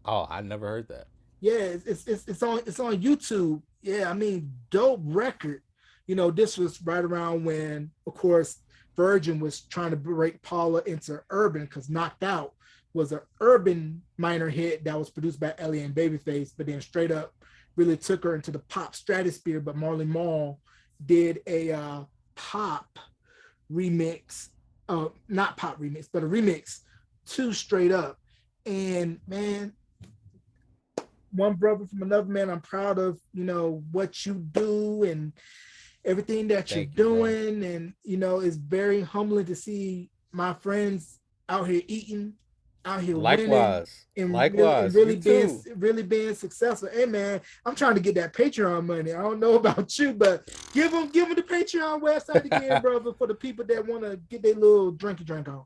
Oh, I never heard that. Yeah, it's on YouTube. Yeah, I mean, dope record. This was right around when, of course, Virgin was trying to break Paula into urban because Knocked Out was an urban minor hit that was produced by Ellie and Babyface, but then Straight Up really took her into the pop stratosphere. But Marley Marl did a pop remix not pop remix, but a remix to Straight Up. And man, one brother from another, man, I'm proud of, what you do and everything that you're Thank you, bro. doing. And, it's very humbling to see my friends out here eating, out here winning, Likewise. and Likewise. You too. really being successful. Hey man, I'm trying to get that Patreon money. I don't know about you, but give them the Patreon website again, brother, for the people that want to get their little drink on.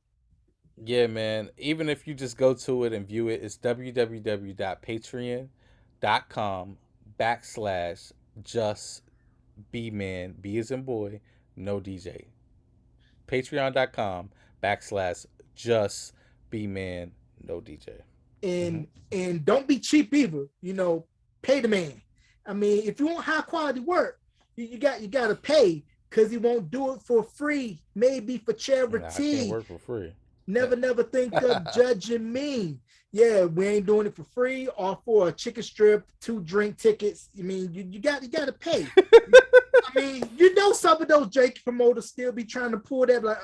Yeah, man. Even if you just go to it and view it, it's www.patreon.com/just B man, B as in boy, no DJ. Patreon.com/just B man, no DJ. And don't be cheap either. Pay the man. I mean, if you want high quality work, you got to pay, because he won't do it for free. Maybe for charity. Nah, I can't work for free. Never think of judging me. Yeah, we ain't doing it for free or for a chicken strip, 2 drink tickets. I mean, you got to pay. I mean, some of those Jake promoters still be trying to pull that, like,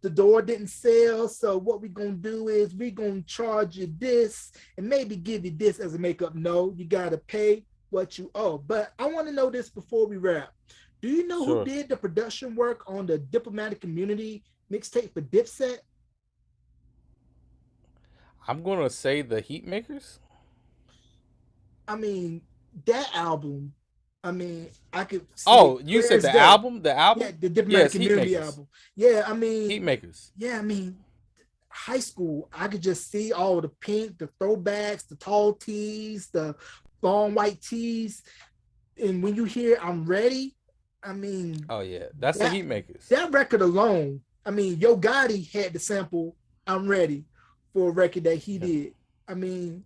the door didn't sell, so what we gonna do is we gonna charge you this and maybe give you this as a makeup. No, you gotta pay what you owe. But I want to know this before we wrap. Do you know who did the production work on the Diplomatic Community mixtape for Dipset? I'm gonna say the Heatmakers. I mean, that album. I mean, I could. Oh, you said the album? The album? Yeah, the Diplomatic Community album. Yeah, I mean, Heatmakers. Yeah, I mean, high school, I could just see all the pink, the throwbacks, the tall tees, the long white tees, and when you hear "I'm Ready," I mean, oh yeah, that's the Heatmakers. That record alone, I mean, Yo Gotti had the sample "I'm Ready" for a record that he did. I mean,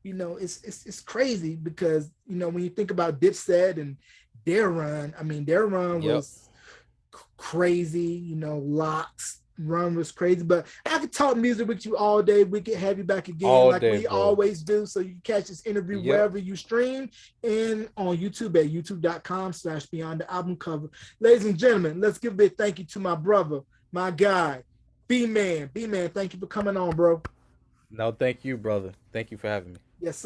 it's crazy because when you think about Dipset and their run, I mean, their run was crazy. Locks run was crazy. But I could talk music with you all day. We could have you back again all like day, we bro. Always do. So you can catch this interview wherever you stream and on YouTube at youtube.com/Beyond the Album Cover. Ladies and gentlemen, let's give a big thank you to my brother, my guy, B-Man. B-Man, thank you for coming on, bro. No, thank you, brother. Thank you for having me. Yes, sir.